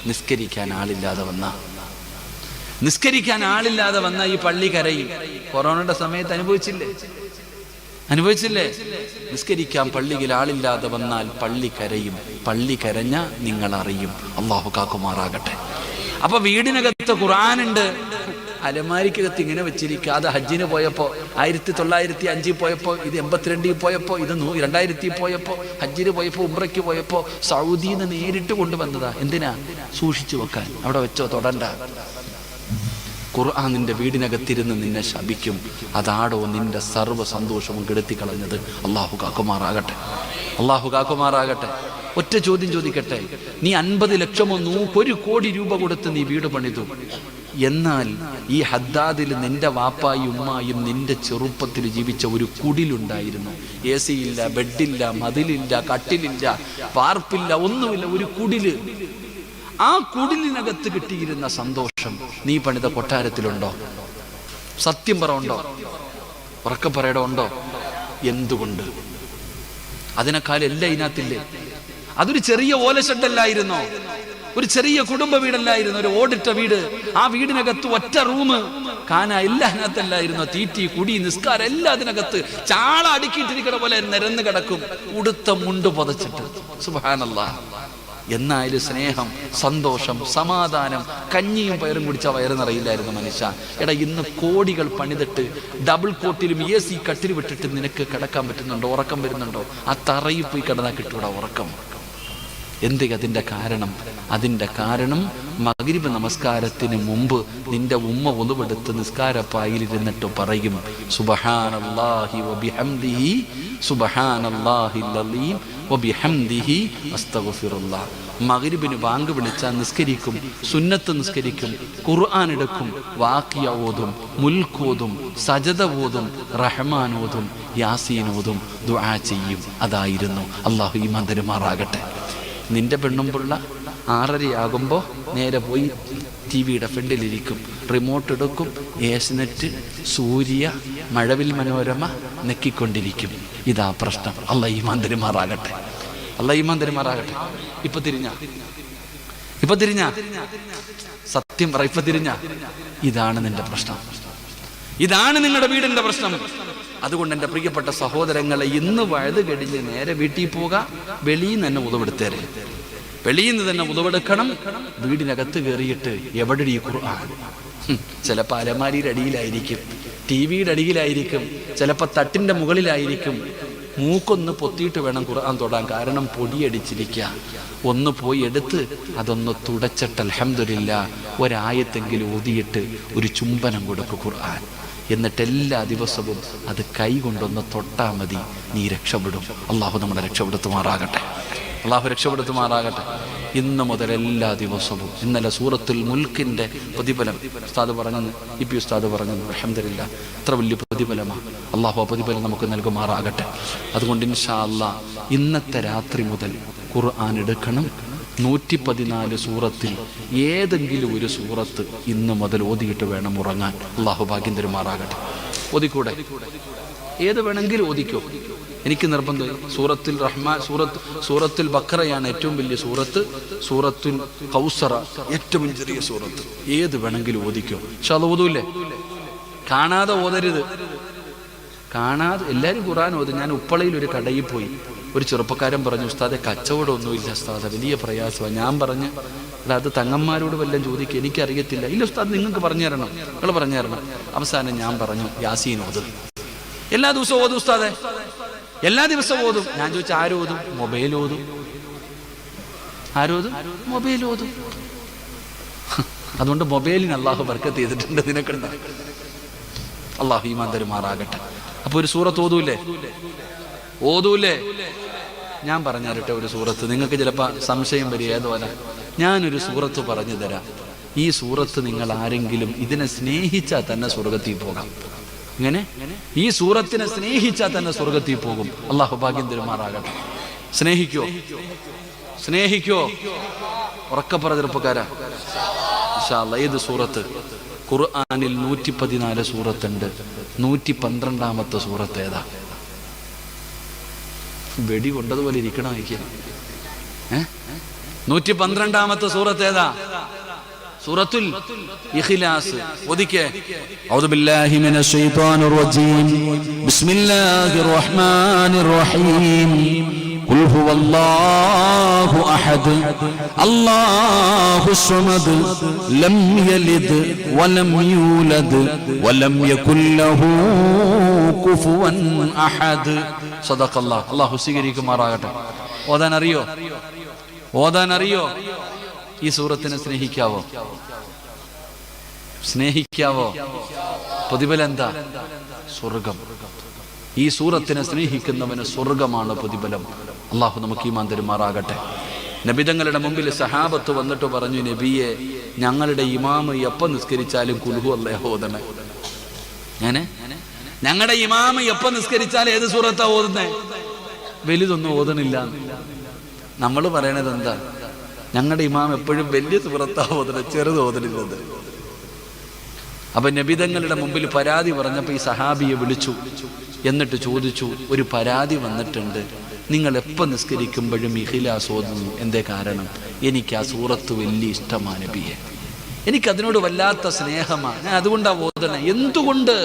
S1: നിസ്കരിക്കാൻ ആളില്ലാതെ വന്ന ഈ പള്ളി കരയും. കൊറോണയുടെ സമയത്ത് അനുഭവിച്ചില്ലേ? നിസ്കരിക്കാൻ പള്ളിയിൽ ആളില്ലാതെ വന്നാൽ പള്ളി കരയും. പള്ളി കരഞ്ഞ നിങ്ങൾ അറിയും. അള്ളാഹു കാക്കുമാറാകട്ടെ. അപ്പൊ വീടിനകത്ത് ഖുർആനുണ്ട്, അലമാരിക്കകത്ത് ഇങ്ങനെ വെച്ചിരിക്കുക. അത് ഹജ്ജിന് പോയപ്പോ 1905 പോയപ്പോ, ഇത് 82 പോയപ്പോ, ഇത് 2000 പോയപ്പോ, ഹജ്ജിന് പോയപ്പോ, ഉംറയ്ക്ക് പോയപ്പോ സൗദിയിൽ നിന്ന് നേരിട്ട് കൊണ്ടുവന്നതാ. എന്തിനാ? സൂക്ഷിച്ചു വെക്കാൻ. അവിടെ വെച്ചോ, തൊടണ്ട. ഖുർആൻ നിന്റെ വീടിനകത്തിരുന്ന് നിന്നെ ശപിക്കും. അതാടോ നിന്റെ സർവ്വ സന്തോഷവും കെടുത്തിക്കളഞ്ഞത്. അള്ളാഹു കാക്കുമാറാകട്ടെ. അള്ളാഹു കാക്കുമാറാകട്ടെ. ഒറ്റ ചോദ്യം ചോദിക്കട്ടെ, നീ 50 ലക്ഷമോ 1 കോടി രൂപ കൊടുത്ത് നീ വീട് പണിതു. എന്നാൽ ഈ ഹദ്ദാദിൽ നിന്റെ വാപ്പായും ഉമ്മായും നിന്റെ ചെറുപ്പത്തിൽ ജീവിച്ച ഒരു കുടിലുണ്ടായിരുന്നു. AC ഇല്ല, ബെഡില്ല, മതിലില്ല, കട്ടിലില്ല, പാർപ്പില്ല, ഒന്നുമില്ല, ഒരു കുടില്. ആ കുടിലിനകത്ത് കിട്ടിയിരുന്ന സന്തോഷം നീ പണിത കൊട്ടാരത്തിലുണ്ടോ? സത്യം പറ, ഉണ്ടോ? ഉറക്കെ പറയടോ, ഉണ്ടോ? എന്തുകൊണ്ട്? അതിനേക്കാൾ എല്ലാം ഇതിനകത്തില്ലേ? അതൊരു ചെറിയ ഓലഷെഡല്ലായിരുന്നോ? ഒരു ചെറിയ കുടുംബ വീടല്ലായിരുന്നു, ഒരു ഓടിട്ട വീട്. ആ വീടിനകത്ത് ഒറ്റ റൂം, കാന എല്ലാത്തിനകത്തല്ലായിരുന്നു. തീറ്റി, കുടി, നിസ്കാരം എല്ലാം അതിനകത്ത് ചാള അടുക്കിയിട്ടിരിക്കണ പോലെ നിരന്ന് കിടക്കും, ഉടുത്ത മുണ്ട് പുതച്ചിട്ട്. സുബ്ഹാനല്ലാഹ്. എന്നായാലും സ്നേഹം, സന്തോഷം, സമാധാനം, കഞ്ഞിയും പയറും കുടിച്ച വയറ് നിറയില്ലായിരുന്നു മനുഷ്യ. എടാ, ഇന്ന് കോടികൾ പണിതിട്ട് ഡബിൾ കോട്ടിലും AC കട്ടിൽ വിട്ടിട്ട് നിനക്ക് കിടക്കാൻ പറ്റുന്നുണ്ടോ? ഉറക്കം വരുന്നുണ്ടോ? ആ തറയിൽ പോയി കിടന്നാൽ കിട്ടൂടാ ഉറക്കം. എന്ത്? അതിൻ്റെ കാരണം മഗ്രിബ് നമസ്കാരത്തിന് മുമ്പ് നിന്റെ ഉമ്മ ഒന്നുവെടുത്ത് നിസ്കാരപ്പായിലിരുന്നിട്ട് പറയും, സുബ്ഹാനല്ലാഹി വബിഹംദിഹി സുബ്ഹാനല്ലാഹിൽ അലീം വബിഹംദിഹി അസ്തഗ്ഫിറുല്ലാഹ്. മഗ്രിബിന് ബാങ്ക് വിളിച്ചാൽ നിസ്കരിക്കും, സുന്നത്ത് നിസ്കരിക്കും, ഖുർആൻ എടുക്കും, വാഖിയ ഓതും, മുൽക്ക് ഓതും, സജദ ഓതും, റഹ്മാൻ ഓതും, യാസീൻ ഓതും, ദുആ ചെയ്യും. അതായിരുന്നു. അല്ലാഹു ഈമാൻ തരുമാറാകട്ടെ. നിന്റെ പെണ്ണും പിള്ള 6:30 നേരെ പോയി TV-യുടെ ഫ്രണ്ടിലിരിക്കും, റിമോട്ട് എടുക്കും, ഏഷ്നെറ്റ്, സൂര്യ, മഴവിൽ മനോരമ നെക്കിക്കൊണ്ടിരിക്കും. ഇതാ പ്രശ്നം. അല്ലാഹു ഈമാൻ തരുമാറാകട്ടെ. അല്ലാഹു ഈമാൻ തരുമാറാകട്ടെ. ഇപ്പൊ തിരിഞ്ഞ സത്യം പറ, ഇപ്പൊ തിരിഞ്ഞ. ഇതാണ് നിന്റെ പ്രശ്നം, ഇതാണ് നിങ്ങളുടെ വീടിന്റെ പ്രശ്നം. അതുകൊണ്ട് എൻ്റെ പ്രിയപ്പെട്ട സഹോദരങ്ങളെ, ഇന്ന് വഴുത് കഴിഞ്ഞ് നേരെ വീട്ടിൽ പോകാം. വെളിയിൽ നിന്ന് തന്നെ ഉതവെടുത്തേരെ, വെളിയിൽ നിന്ന് തന്നെ ഉതവെടുക്കണം. വീടിനകത്ത് കയറിയിട്ട് എവിടെ ഈ ഖുർആൻ? ചിലപ്പോൾ അലമാരിയുടെ അടിയിലായിരിക്കും, TV-യുടെ അടിയിലായിരിക്കും, ചിലപ്പോൾ തട്ടിൻ്റെ മുകളിലായിരിക്കും. മൂക്കൊന്ന് പൊത്തിയിട്ട് വേണം ഖുർആൻ തൊടാൻ, കാരണം പൊടിയടിച്ചിരിക്കുക. ഒന്ന് പോയി എടുത്ത് അതൊന്ന് തുടച്ചിട്ട് അൽഹംദുലില്ലാഹ് ഒരായത്തെങ്കിലും ഓതിയിട്ട് ഒരു ചുംബനം കൊടുക്കും ഖുർആൻ. എന്നിട്ട് എല്ലാ ദിവസവും അത് കൈ കൊണ്ടൊന്ന് തൊട്ടാൽ മതി, നീ രക്ഷപ്പെടും. അള്ളാഹു നമ്മളെ രക്ഷപ്പെടുത്തുമാറാകട്ടെ. ഇന്ന് മുതൽ എല്ലാ ദിവസവും, ഇന്നലെ സൂറത്തുൽ മുൽക്കിൻ്റെ പ്രതിഫലം ഉസ്താദ് പറഞ്ഞെന്ന്, EP ഉസ്താദ് പറഞ്ഞെന്ന്, അൽഹംദുലില്ലാഹ് എത്ര വലിയ പ്രതിഫലമാണ്. അള്ളാഹു ആ പ്രതിഫലം നമുക്ക് നൽകുമാറാകട്ടെ. അതുകൊണ്ട് ഇൻഷാ അല്ലാഹ് ഇന്നത്തെ രാത്രി മുതൽ ഖുർആൻ എടുക്കണം. 114 സൂറത്തിൽ ഏതെങ്കിലും ഒരു സൂറത്ത് ഇന്ന് മുതൽ ഓതിയിട്ട് വേണം ഉറങ്ങാൻ. അള്ളാഹു ഭാഗ്യം തരുമാറാകട്ടെ. ഓതിക്കൂടെ? ഏത് വേണമെങ്കിലും ഓതിക്കോ, എനിക്ക് നിർബന്ധം. സൂറത്തുൽ ബഖറയാണ് ഏറ്റവും വലിയ സൂറത്ത്, സൂറത്തുൽ കൗസറ ഏറ്റവും ചെറിയ സൂറത്ത്. ഏത് വേണമെങ്കിലും ഓതിക്കോ. പക്ഷെ അത് ഓതൂല്ലേ? കാണാതെ ഓതരുത്. കാണാതെ എല്ലാവരും ഖുർആൻ ഓതും. ഞാൻ ഉപ്പളയിൽ ഒരു കടയിൽ പോയി, ഒരു ചെറുപ്പക്കാരൻ പറഞ്ഞു, ഉസ്താദെ കച്ചവടമൊന്നുമില്ല ഉസ്താദെ, വലിയ പ്രയാസമാണ്. ഞാൻ പറഞ്ഞു, അത് തങ്ങന്മാരോട് വല്ലതും ചോദിക്കുക, എനിക്കറിയത്തില്ല. ഇല്ല ഉസ്താദ്, നിങ്ങൾക്ക് പറഞ്ഞു തരണം, നിങ്ങൾ പറഞ്ഞു തരണം. അവസാനം ഞാൻ പറഞ്ഞു, യാസീൻ ഓതും. എല്ലാ ദിവസവും ഓതും ഉസ്താദെ, എല്ലാ ദിവസവും ഓതും. ഞാൻ ചോദിച്ചു, ആരോതും? മൊബൈൽ ഓതും. ആരോതും? മൊബൈൽ ഓതും. അതുകൊണ്ട് മൊബൈലിന് അള്ളാഹു ബർക്കത്ത് ചെയ്തിട്ടുണ്ട് നിനക്കുണ്ട്. അള്ളാഹു ഈമാൻ തരുമാറാകട്ടെ. അപ്പൊ ഒരു സൂറത്ത് ഓതൂലേ? ഞാൻ പറഞ്ഞു തരട്ടെ ഒരു സൂറത്ത്. നിങ്ങൾക്ക് ചിലപ്പോൾ സംശയം വരും, ഏതോല. ഞാനൊരു സൂറത്ത് പറഞ്ഞു തരാം. ഈ സൂറത്ത് നിങ്ങൾ ആരെങ്കിലും ഇതിനെ സ്നേഹിച്ചാൽ തന്നെ സ്വർഗത്തിൽ പോകാം. ഇങ്ങനെ ഈ സൂറത്തിനെ സ്നേഹിച്ചാൽ തന്നെ സ്വർഗത്തിൽ പോകും. അള്ളാഹു ഭാഗ്യം തരുമാറാകട്ടെ. സ്നേഹിക്കോ? ഉറക്കപ്പറ ചെറുപ്പക്കാരാ. ഇൻഷാ അല്ലാഹ്. ഏത് സൂറത്ത്? ഖുർആനിൽ 114 സൂറത്തുണ്ട്. 112ാമത്തെ സൂറത്ത് ഏതാ? വെടി കൊണ്ടതുപോലെ ഇരിക്കണം. 112ാമത്തെ സൂറത്ത് ഏതാ? സൂറത്തുൽ ഇഖ്ലാസ്. ഓദിക്കേ.
S2: അഊദു ബില്ലാഹി മിനശ് ശൈത്വാനിർ റജീം. ബിസ്മില്ലാഹിർ റഹ്മാനിർ റഹീം. ഖുൽ ഹുവല്ലാഹു അഹദ് അല്ലാഹുസ് സമദ് ലം യലിദ് വലം യൂലദ് വലം യകുൽ ലഹു കുഫുവൻ അഹദ്.
S1: സദഖല്ലാഹ്. അല്ലാഹു സ്വീകരിക്കുമാറാകട്ടെ. ഓതാൻ അറിയോ? ഈ സൂറത്തിനെ സ്നേഹിക്കാവോ? പ്രതിഫലം എന്താ? സ്വർഗം. ഈ സൂറത്തിനെ സ്നേഹിക്കുന്നവന് സ്വർഗമാണ് പ്രതിഫലം. അള്ളാഹു നമുക്ക് ഈമാൻ തരുമാറാകട്ടെ. നബിതങ്ങളുടെ മുമ്പിൽ സഹാബത്ത് വന്നിട്ട് പറഞ്ഞു, നബിയെ, ഞങ്ങളുടെ ഇമാമ് എപ്പം നിസ്കരിച്ചാലും കുൽഹു അല്ലാഹു ഓതണേ. ഞങ്ങളുടെ ഇമാമ് എപ്പം നിസ്കരിച്ചാലും ഏത് സൂറത്താ ഓതുന്നേ? വലുതൊന്നും ഓതണില്ല. നമ്മൾ പറയണത് എന്താ? ഞങ്ങളുടെ ഇമാം എപ്പോഴും വലിയ സൂറത്താ ഓതണേ, ചെറുത് ഓതണില്ലത്. അപ്പൊ നബിതങ്ങളുടെ മുമ്പിൽ പരാതി പറഞ്ഞപ്പോൾ ഈ സഹാബിയെ വിളിച്ചു. എന്നിട്ട് ചോദിച്ചു, ഒരു പരാതി വന്നിട്ടുണ്ട്, നിങ്ങൾ എപ്പോൾ നിസ്കരിക്കുമ്പോഴും ഇഖ്ലാസ് ഓതുന്നു. എന്തേ കാരണം? എനിക്ക് ആ സൂറത്ത് വലിയ ഇഷ്ടമാണ് നബിയെ, എനിക്കതിനോട് വല്ലാത്ത സ്നേഹമാണ്, ഞാൻ അതുകൊണ്ടാണ് ഓതണേ. എന്തുകൊണ്ട്?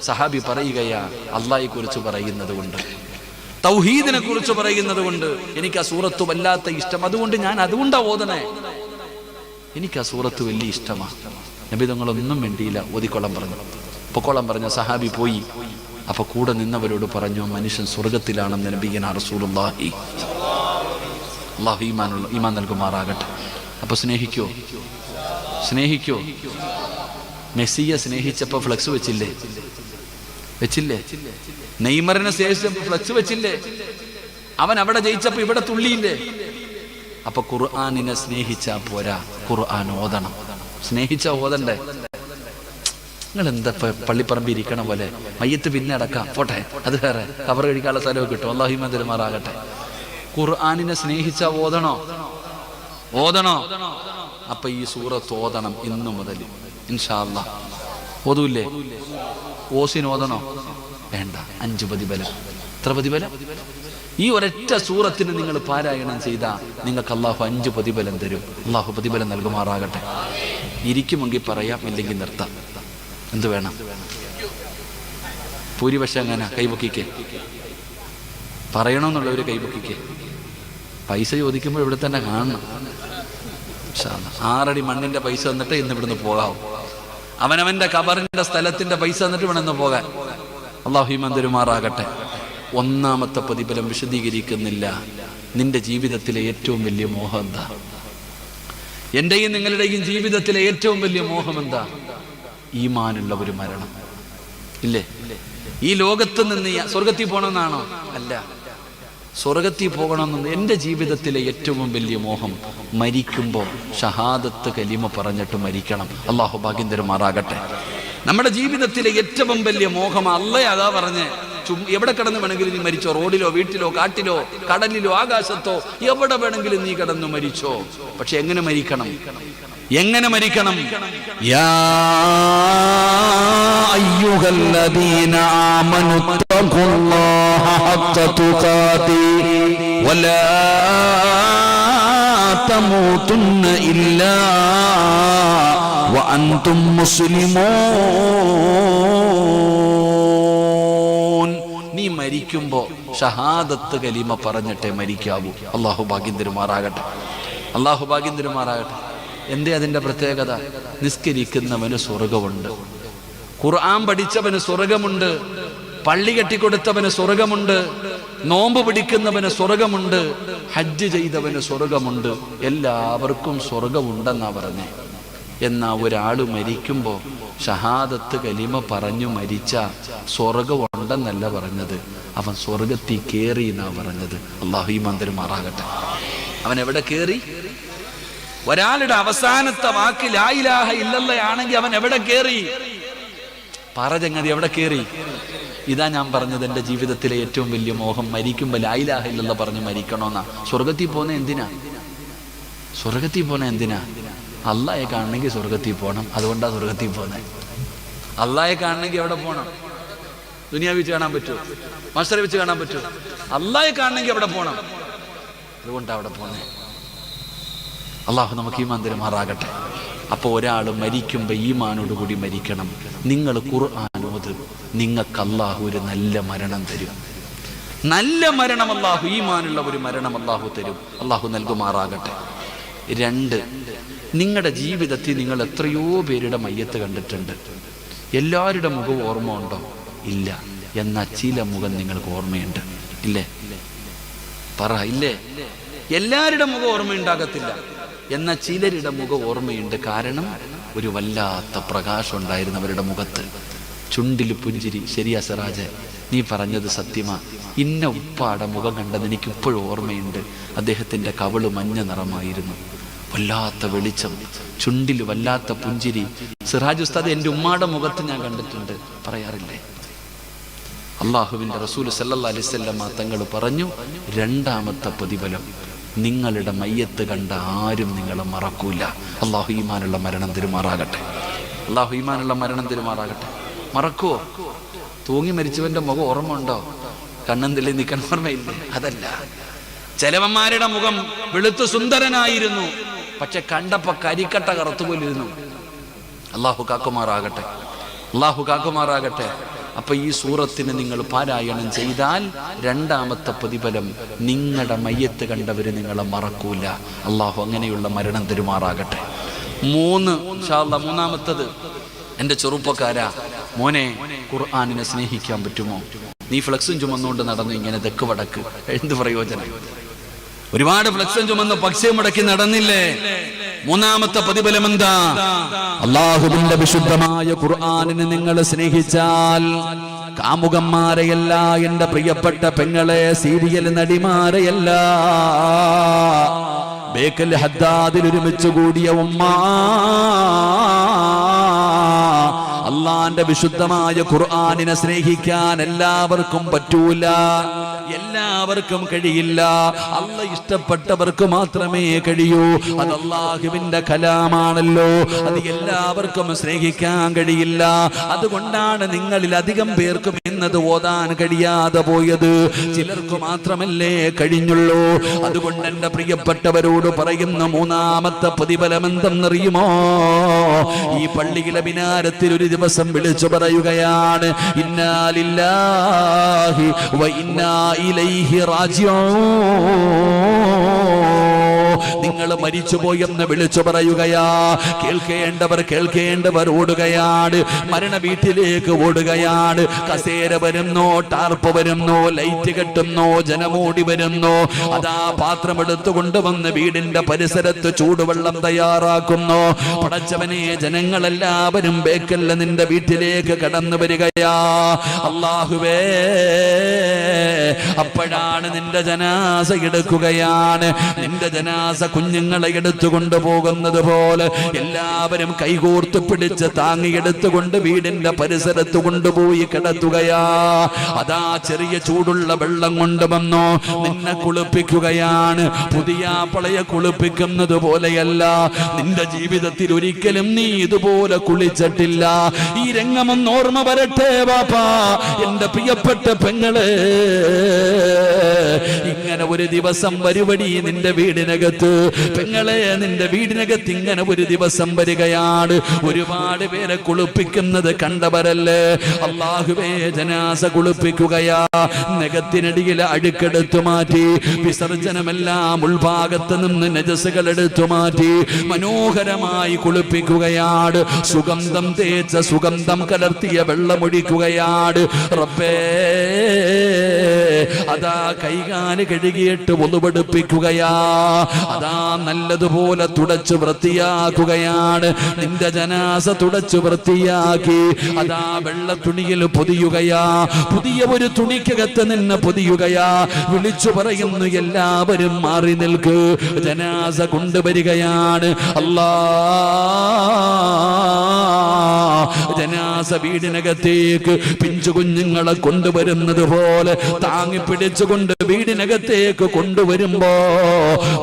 S1: സഹാബി പറയുകയാ, അള്ളാഹയെ കുറിച്ച് പറയുന്നത് കൊണ്ട്, തൗഹീദിനെ കുറിച്ച് പറയുന്നത് കൊണ്ട് എനിക്ക് ആ സൂറത്ത് വല്ലാത്ത ഇഷ്ടം, അതുകൊണ്ട് ഞാൻ അതുകൊണ്ടാണ് ഓതണേ, എനിക്ക് ആ സൂറത്ത് വലിയ ഇഷ്ടമാണ്. നബി തങ്ങളൊന്നും വേണ്ടിയില്ല, ഓതിക്കൊള്ളാൻ പറഞ്ഞു. പൊക്കോളം പറഞ്ഞ സഹാബി പോയി. അപ്പൊ കൂടെ നിന്നവരോട് പറഞ്ഞു, മനുഷ്യൻ സ്വർഗത്തിലാണെന്ന് നബിയനാ റസൂലുള്ളാഹി. അല്ലാഹു ഈമാൻ നൽകുമാറാകട്ടെ. അപ്പൊ സ്നേഹിക്കോ? മെസ്സിയെ സ്നേഹിച്ചപ്പോ ഫ്ലക്സ് വെച്ചില്ലേ? നെയ്മറിനെ സ്നേഹിച്ചപ്പോ ഫ്ലക്സ് വെച്ചില്ലേ? അവൻ അവിടെ ജയിച്ചപ്പോ ഇവിടെ തുള്ളിയില്ലേ? അപ്പൊ ഖുർആനിനെ സ്നേഹിച്ചാ പോരാ, ഖുർആൻ ഓതണം. സ്നേഹിച്ച ഓതണ്ടേ? നിങ്ങൾ എന്താ പള്ളിപ്പറമ്പിൽ ഇരിക്കണ പോലെ മയ്യത്ത് പിന്നെ അടക്കാം, പോട്ടെ, അത് വേറെ, കബർ കഴിക്കാനുള്ള സ്ഥലമൊക്കെ കിട്ടും. അല്ലാഹു ഈമാൻ തരുമാറാകട്ടെ. ഖുർആനിനെ സ്നേഹിച്ച ഓതണോ? അപ്പൊ ഈ സൂറത്ത് ഓതണം ഇന്നു മുതൽ ഇൻഷാ അല്ലാഹ്. ഓതൂല്ലേ? ഓസിന് ഓതണോ? വേണ്ട, 5 പ്രതിഫലം. എത്ര പ്രതിഫലം? ഈ ഒരൊറ്റ സൂറത്തിന് നിങ്ങൾ പാരായണം ചെയ്താൽ നിങ്ങൾക്ക് അല്ലാഹു 5 പ്രതിഫലം തരും. അല്ലാഹു പ്രതിഫലം നൽകുമാറാകട്ടെ. ഇരിക്കുമെങ്കിൽ പറയാം, ഇല്ലെങ്കിൽ നിർത്താം. എന്ത് വേണം? ഭൂരിപക്ഷം എങ്ങനെ? കൈപൊക്കിക്കേ. പറയണമെന്നുള്ളവർ കൈപൊക്കിക്കേ. പൈസ ചോദിക്കുമ്പോൾ ഇവിടെ തന്നെ കാണണം. 6 അടി മണ്ണിന്റെ പൈസ തന്നിട്ട് ഇന്ന് ഇവിടുന്ന് പോകാവും. അവനവന്റെ കബറിന്റെ സ്ഥലത്തിന്റെ പൈസ തന്നിട്ട് ഇവിടെ നിന്ന് പോകാൻ. അല്ലാഹു ഈമാൻ തരുമാറാകട്ടെ. 1ാമത്തെ പ്രതിഫലം വിശദീകരിക്കുന്നില്ല. നിന്റെ ജീവിതത്തിലെ ഏറ്റവും വലിയ മോഹം എന്താ? എന്റെയും നിങ്ങളുടെയും ജീവിതത്തിലെ ഏറ്റവും വലിയ മോഹം എന്താ? ഈമാനുള്ള ഒരു മരണം. ഇല്ലേ? ഈ ലോകത്ത് നിന്ന് സ്വർഗത്തിൽ പോകണമെന്നാണോ? അല്ല, സ്വർഗത്തിൽ പോകണമെന്ന് എൻ്റെ ജീവിതത്തിലെ ഏറ്റവും വലിയ മോഹം മരിക്കുമ്പോൾ ഷഹാദത്ത് കലിമ പറഞ്ഞിട്ട് മരിക്കണം. അല്ലാഹു ഭാഗ്യം തരുമാറാകട്ടെ. നമ്മുടെ ജീവിതത്തിലെ ഏറ്റവും വലിയ മോഹം അള്ളേ അതാ പറഞ്ഞ്, എവിടെ കിടന്ന് വേണമെങ്കിലും നീ മരിച്ചോ, റോഡിലോ വീട്ടിലോ കാട്ടിലോ കടലിലോ ആകാശത്തോ എവിടെ വേണമെങ്കിലും നീ കിടന്നു മരിച്ചോ. പക്ഷെ എങ്ങനെ മരിക്കണം?
S2: യാ അയ്യുഹല്ലദീന ആമനു തഖുല്ലാഹ ഹഖ്ക തുഖാതി വലാ തമൂതുന്ന ഇല്ലാ വഅൻതും മുസ്ലിമൂൻ.
S1: നീ മരിക്കുമ്പോ ഷഹാദത്ത് കലിമ പറഞ്ഞിട്ടേ മരിക്കാവൂ. അല്ലാഹു ഭാഗ്യം തരുമാറാകട്ടെ. എന്തേ അതിന്റെ പ്രത്യേകത? നിസ്കരിക്കുന്നവന് സ്വർഗമുണ്ട്, ഖുർആൻ പഠിച്ചവന് സ്വർഗമുണ്ട്, പള്ളി കെട്ടിക്കൊടുത്തവന് സ്വർഗമുണ്ട്, നോമ്പ് പിടിക്കുന്നവന് സ്വർഗമുണ്ട്, ഹജ്ജ് ചെയ്തവന് സ്വർഗമുണ്ട്. എല്ലാവർക്കും സ്വർഗമുണ്ടെന്നാ പറഞ്ഞേ. എന്നാ ഒരാള് മരിക്കുമ്പോ ഷഹാദത്ത് കലിമ പറഞ്ഞു മരിച്ച സ്വർഗമുണ്ടെന്നല്ല പറഞ്ഞത്, അവൻ സ്വർഗത്തിൽ കേറി എന്നാ പറഞ്ഞത്. അല്ലാഹു ഈമാൻ തരുമാറാകട്ടെ. അവൻ എവിടെ കേറി? ഒരാളുടെ അവസാനത്തെ വാക്ക് ലാ ഇലാഹ ഇല്ലല്ലാഹ് ആണെങ്കിൽ അവൻ എവിടെ കേറി? പറചങ്ങതി എവിടെ കേറി? ഇതാ ഞാൻ പറഞ്ഞത്, എൻ്റെ ജീവിതത്തിലെ ഏറ്റവും വലിയ മോഹം മരിക്കുമ്പോൾ ലാ ഇലാഹ ഇല്ലല്ലാഹ് പറഞ്ഞ് മരിക്കണമെന്നാ. സ്വർഗത്തിൽ പോന്നെ എന്തിനാ? അള്ളാഹയെ കാണണമെങ്കിൽ സ്വർഗത്തിൽ പോകണം, അതുകൊണ്ടാ സ്വർഗത്തിൽ പോന്നെ. അള്ളാഹയെ കാണണമെങ്കിൽ എവിടെ പോകണം? ദുനിയാവിൽ വെച്ച് കാണാൻ പറ്റുമോ? മസ്തറെ വെച്ച് കാണാൻ പറ്റുമോ? അള്ളാഹയെ കാണണമെങ്കിൽ എവിടെ പോകണം? അതുകൊണ്ടാ അവിടെ പോന്നെ. അള്ളാഹു നമുക്ക് ഈമാൻ തരുമാറാകട്ടെ. അപ്പോൾ ഒരാൾ മരിക്കുമ്പോൾ ഈമാനോടുകൂടി മരിക്കണം. നിങ്ങൾ ഖുർആൻ ഓത്, നിങ്ങൾക്ക് അള്ളാഹു ഒരു നല്ല മരണം തരും. നല്ല മരണം അള്ളാഹു, ഈമാനുള്ള ഒരു മരണം അള്ളാഹു തരും. അള്ളാഹു നൽകുമാറാകട്ടെ. 2, നിങ്ങളുടെ ജീവിതത്തിൽ നിങ്ങൾ എത്രയോ പേരുടെ മയ്യത്ത് കണ്ടിട്ടുണ്ട്. എല്ലാവരുടെ മുഖവും ഓർമ്മ ഉണ്ടോ? ഇല്ല. എന്നാൽ ചില മുഖം നിങ്ങൾക്ക് ഓർമ്മയുണ്ട്. ഇല്ലേ? പറ. ഇല്ലേ? എല്ലാവരുടെ മുഖം ഓർമ്മയുണ്ടാകത്തില്ല, എന്നാൽ ചിലരുടെ മുഖം ഓർമ്മയുണ്ട്. കാരണം ഒരു വല്ലാത്ത പ്രകാശം ഉണ്ടായിരുന്നു അവരുടെ മുഖത്ത്, ചുണ്ടിൽ പുഞ്ചിരി. ശരിയാ സിറാജ്, നീ പറഞ്ഞത് സത്യമാ. ഇന്ന ഉപ്പാടെ മുഖം കണ്ടത് എനിക്ക് ഇപ്പോഴും ഓർമ്മയുണ്ട്. അദ്ദേഹത്തിൻ്റെ കവിള് മഞ്ഞ നിറമായിരുന്നു, വല്ലാത്ത വെളിച്ചം, ചുണ്ടിൽ വല്ലാത്ത പുഞ്ചിരി. സിറാജ് ഉസ്താദ്, എൻ്റെ ഉമ്മാടെ മുഖത്ത് ഞാൻ കണ്ടിട്ടുണ്ട് പറയാറില്ലേ? അള്ളാഹുവിൻ്റെ റസൂൽ സല്ലല്ലാഹു അലൈഹി വസല്ലം തങ്ങൾ പറഞ്ഞു, 2ാമത്തെ പ്രതിഫലം, നിങ്ങളുടെ മയ്യത്ത് കണ്ട ആരും നിങ്ങളെ മറക്കൂല. അള്ളാഹു ഈമാനുള്ള മരണം തരുമാറാകട്ടെ. മറക്കുവോ? തൂങ്ങി മരിച്ചവന്റെ മുഖം ഓർമ്മ ഉണ്ടോ? കണ്ണന്തിൽ നിൽക്കാൻ ഓർമ്മയില്ലേ? അതല്ല. ചിലവന്മാരുടെ മുഖം വെളുത്തു സുന്ദരനായിരുന്നു, പക്ഷെ കണ്ടപ്പോ കരിക്കട്ട കറുത്തുപോലിരുന്നു. അള്ളാഹു കാക്കുമാറാകട്ടെ, അള്ളാഹു കാക്കുമാറാകട്ടെ. അപ്പൊ ഈ സൂറത്തിന് നിങ്ങൾ പാരായണം ചെയ്താൽ രണ്ടാമത്തെ പ്രതിഫലം നിങ്ങളുടെ മയ്യത്ത് കണ്ടവര് നിങ്ങളെ മറക്കൂല. അള്ളാഹു അങ്ങനെയുള്ള മരണം തരുമാറാകട്ടെ. മൂന്നാമത്തത്, എൻ്റെ ചെറുപ്പക്കാരാ, മോനെ ഖുർആനിനെ സ്നേഹിക്കാൻ പറ്റുമോ? നീ ഫ്ലക്സും ചുമന്നുകൊണ്ട് നടന്നു ഇങ്ങനെ തെക്ക് വടക്ക്, എന്ത് പ്രയോജനം? ഒരുപാട് ഫ്ലക്സും ചുമന്ന് പക്ഷേ മുടക്കി നടന്നില്ലേ? മൂന്നാമത്തെ പ്രതിഫലം എന്താ? അല്ലാഹുവിന്റെ വിശുദ്ധമായ ഖുർആനിനെ നിങ്ങൾ സ്നേഹിച്ചാൽ, കാമുകന്മാരെയല്ല എൻ്റെ പ്രിയപ്പെട്ട പെങ്ങളെ, സീരിയൽ നടിമാരെയല്ല, ബേക്കൽ ഹദ്ദാദിൽ ഒരുമിച്ച് കൂടിയ ഉമ്മ, അള്ളാന്റെ വിശുദ്ധമായ ഖുർആനിനെ സ്നേഹിക്കാൻ എല്ലാവർക്കും പറ്റൂല, എല്ലാവർക്കും കഴിയില്ല. അള്ളാഹ് ഇഷ്ടപ്പെട്ടവർക്ക് മാത്രമേ കഴിയൂ. അത് അല്ലാഹുവിന്റെ കലാമാണല്ലോ, അത് എല്ലാവർക്കും സ്നേഹിക്കാൻ കഴിയില്ല. അതുകൊണ്ടാണ് നിങ്ങളിൽ അധികം പേർക്കും ഇന്നത് ഓതാൻ കഴിയാതെ പോയത്. ചിലർക്ക് മാത്രമല്ലേ കഴിഞ്ഞുള്ളൂ. അതുകൊണ്ട് എൻ്റെ പ്രിയപ്പെട്ടവരോട് പറയുന്ന മൂന്നാമത്തെ പ്രതിഫലം എന്തെന്നറിയുമോ? ഈ പള്ളിയിലെ മിനാരത്തിൽ ഒരു ദിവസം വിളിച്ചു പറയുകയാണ്, ഇന്നാ ലില്ലാഹി വ ഇന്നാ ഇലൈഹി റാജിഊൻ. നിങ്ങൾ മരിച്ചുപോയെന്ന് വിളിച്ചു പറയുകയാ. കേൾക്കേണ്ടവർ ഓടുകയാണ്, മരണ വീട്ടിലേക്ക് ഓടുകയാണ്. കസേര വരുന്നു, ടാർപ്പ് വരുന്നു, ലൈറ്റ് കെട്ടുന്നു, ജനമോടി വരുന്നു. അതാ പാത്രം എടുത്തു കൊണ്ടുവന്ന് വീടിന്റെ പരിസരത്ത് ചൂടുവെള്ളം തയ്യാറാക്കുന്നു. പടച്ചവനെ, ജനങ്ങളെല്ലാവരും ബേക്കല്ല നിന്റെ വീട്ടിലേക്ക് കടന്നു വരികയാ. അല്ലാഹുവേ, അപ്പോഴാണ് നിന്റെ ജനാസ എടുക്കുകയാണ്. നിന്റെ ജനാസ കുഞ്ഞുങ്ങളെ എടുത്തുകൊണ്ട് പോകുന്നത് പോലെ എല്ലാവരും കൈകോർത്ത് പിടിച്ച് താങ്ങിയെടുത്തുകൊണ്ട് വീടിന്റെ പരിസരത്ത് കൊണ്ടുപോയി കിടത്തുകയാ. അതാ ചെറിയ ചൂടുള്ള വെള്ളം കൊണ്ടുവന്നു നിന്നെ കുളിപ്പിക്കുകയാണ്. പുതിയ പളയെ കുളിപ്പിക്കുന്നത് പോലെയല്ല. നിന്റെ ജീവിതത്തിൽ ഒരിക്കലും നീ ഇതുപോലെ കുളിച്ചിട്ടില്ല. ഈ രംഗമൊന്ന് ഓർമ്മ വരട്ടെ ബാപ്പാ, എന്റെ പ്രിയപ്പെട്ട പെങ്ങളെ. ഇങ്ങനെ ഒരു ദിവസം വരുവടി നിന്റെ വീടിനകത്ത്. പെങ്ങളെ, നിന്റെ വീടിനകത്ത് ഇങ്ങനെ ഒരു ദിവസം വരികയാണ്. ഒരുപാട് പേരെ കുളിപ്പിക്കുന്നത് കണ്ടവരല്ലേ? അല്ലാഹുവേ, ജനാസ കുളിപ്പിക്കുകയാ. നഖത്തിനടിയിൽ അഴുക്കെടുത്തു മാറ്റി, വിസർജനമെല്ലാം ഉൾഭാഗത്ത് നിന്ന് നജസുകൾ എടുത്തു മാറ്റി മനോഹരമായി കുളിപ്പിക്കുകയാണ്. സുഗന്ധം തേച്ച, സുഗന്ധം കലർത്തിയ വെള്ളമൊഴിക്കുകയാണ്. റബ്ബേ, അതാ കൈകാല് കഴുകിയിട്ട് ഒന്നുപെടുപ്പിക്കുകയാ. അതാ നല്ലതുപോലെ തുടച്ചു വൃത്തിയാക്കുകയാണ്. നിന്റെ ജനാസ തുടച്ചു വൃത്തിയാക്കി അതാ വെള്ള തുണിയിൽ പൊതിയുകയാ. പുതിയ ഒരു തുണിക്കകത്ത് നിന്ന് പൊതിയുകയാ. വിളിച്ചു പറയുന്നു, എല്ലാവരും മാറി നിൽക്ക്, ജനാസ കൊണ്ടുവരികയാണ്. അല്ലാ, ജനാസ വീടിനകത്തേക്ക് പിഞ്ചു കുഞ്ഞുങ്ങളെ കൊണ്ടുവരുന്നത് പോലെ താങ്ങി പിടിച്ചുകൊണ്ട് വീടിനകത്തേക്ക് കൊണ്ടുവരുമ്പോ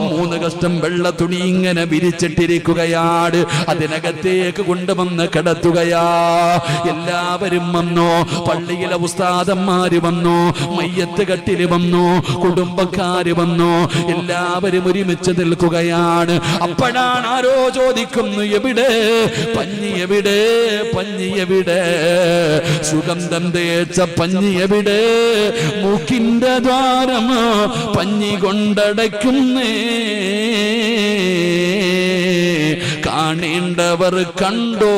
S1: 3 കഷ്ടം വെള്ള തുണി ഇങ്ങനെ വിരിച്ചിട്ടിരിക്കുകയാണ്. അതിനകത്തേക്ക് കൊണ്ടുവന്ന് കിടത്തുകയാ. എല്ലാവരും വന്നു, പള്ളിയിലെ ഉസ്താദന്മാര് വന്നു, മയ്യത്ത് കട്ടില് വന്നു, കുടുംബക്കാര് വന്നു, എല്ലാവരും ഒരുമിച്ച് നിൽക്കുകയാണ്. അപ്പോഴാണ് ആരോ ചോദിക്കുന്നു, എവിടെ പഞ്ഞി, എവിടെ പഞ്ഞി, എവിടെ സുഗന്ധം തേച്ച പഞ്ഞി, എവിടെ മൂക്കിന്റെ ദ്വാരം പഞ്ഞി കൊണ്ടടയ്ക്കുന്നേ, കാണേണ്ടവർ കണ്ടോ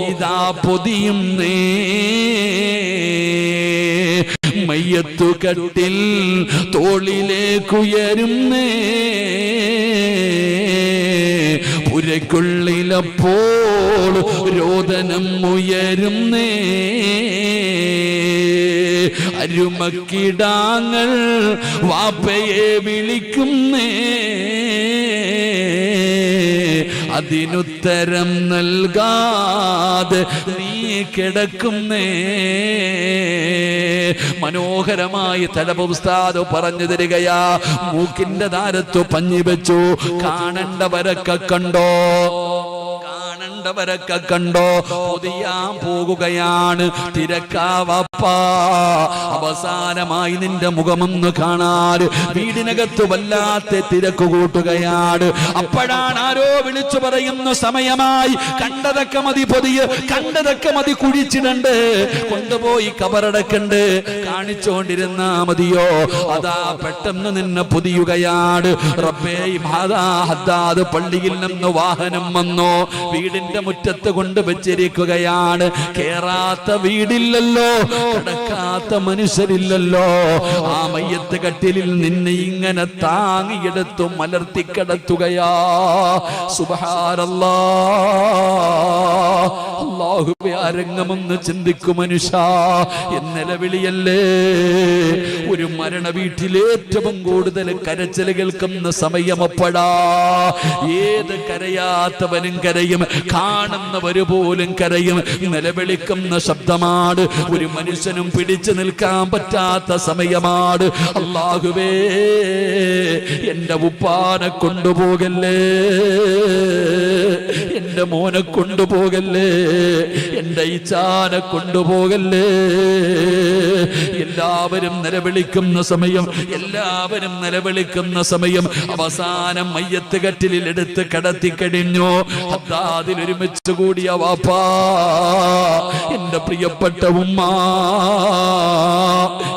S1: ഇതാ പൊതിയുന്നേ, മയ്യത്തു കട്ടിൽ തോളിലേക്കുയരുന്നേ, പുരയ്ക്കുള്ളിലപ്പോൾ രോദനം ഉയരുന്നേ, അരുമക്കിടാങ്ങൾ വാപ്പയെ വിളിക്കുന്നേ, അതിനുത്തരം നൽകാതെ നീ കിടക്കുന്നേ. മനോഹരമായി തലബ് ഉസ്താദ് പറഞ്ഞു തരികയാ. മൂക്കിന്റെ താരത്തു പഞ്ഞി വെച്ചു. കാണേണ്ടവരൊക്കെ കണ്ടോ,
S2: കണ്ടവരൊക്കെ കണ്ടോ, പൊതിയാൻ പോകുകയാണ്. തിരക്കാവപ്പാ, അവസാനമായി നിന്റെ മുഖമൊന്ന് കാണാൻ വീടിനകത്ത് വല്ലാത്ത തിരക്ക് കൂട്ടുകയാണ്. അപ്പോഴാണ് ആരോ വിളിച്ചു പറയുന്ന സമയമായി. കണ്ടതൊക്കെ മതി പൊതിയ്, കണ്ടതൊക്കെ മതി കുഴിച്ചിടണ്ട്, കൊണ്ടുപോയി കബറടക്കണ്ട്, കാണിച്ചോണ്ടിരുന്നാ മതിയോ? അതാ പെട്ടെന്ന് നിന്നെ പൊതിയുകയാണ്. റബ്ബേ, ഹദ്ദാദ് പള്ളിയിൽ നിന്ന് വാഹനം വന്നോ, വീടിന്റെ മുറ്റത്ത് കൊണ്ടുവച്ചിരിക്കുകയാണ്. കേറാത്ത വീടില്ലല്ലോ, കിടക്കാത്ത മനുഷ്യരില്ലല്ലോ. ആ മയ്യത്ത് കട്ടിലിൽ നിന്നെ ഇങ്ങനെ താങ്ങിയെടുത്തു മലർത്തി കിടത്തുകയാ. സുബ്ഹാനല്ലാഹ്. അല്ലാഹുവേ, ആ രംഗമൊന്ന് ചിന്തിക്കു മനുഷ്യ. നിലവിളിയല്ലേ. ഒരു മരണ വീട്ടിൽ ഏറ്റവും കൂടുതൽ കരച്ചിൽ കേൾക്കുന്ന സമയമപ്പോഴാ. ഏത് കരയാത്തവനും കരയും, കാണുന്നവര് പോലും കരയും. നിലവിളിക്കുന്ന ശബ്ദമാണ്. ഒരു മനുഷ്യനും പിടിച്ചു നിൽക്കാൻ പറ്റാത്ത സമയമാണ്. അല്ലാഹുവേ, എന്റെ ഉപ്പാനെ കൊണ്ടുപോകല്ലേ, എന്റെ മോനെ കൊണ്ടുപോകല്ലേ, എന്റെ ഇച്ചാനെ കൊണ്ടുപോകല്ലേ. എല്ലാവരും നിലവിളിക്കുന്ന സമയം, എല്ലാവരും നിലവിളിക്കുന്ന സമയം. അവസാനം മയ്യത്ത് കട്ടിലിൽ എടുത്ത് കടത്തി കഴിഞ്ഞു. ഹദ്ദാദിൽ ഒരുമിച്ച് കൂടിയ വാപ്പാ, എന്റെ പ്രിയപ്പെട്ട ഉമ്മ,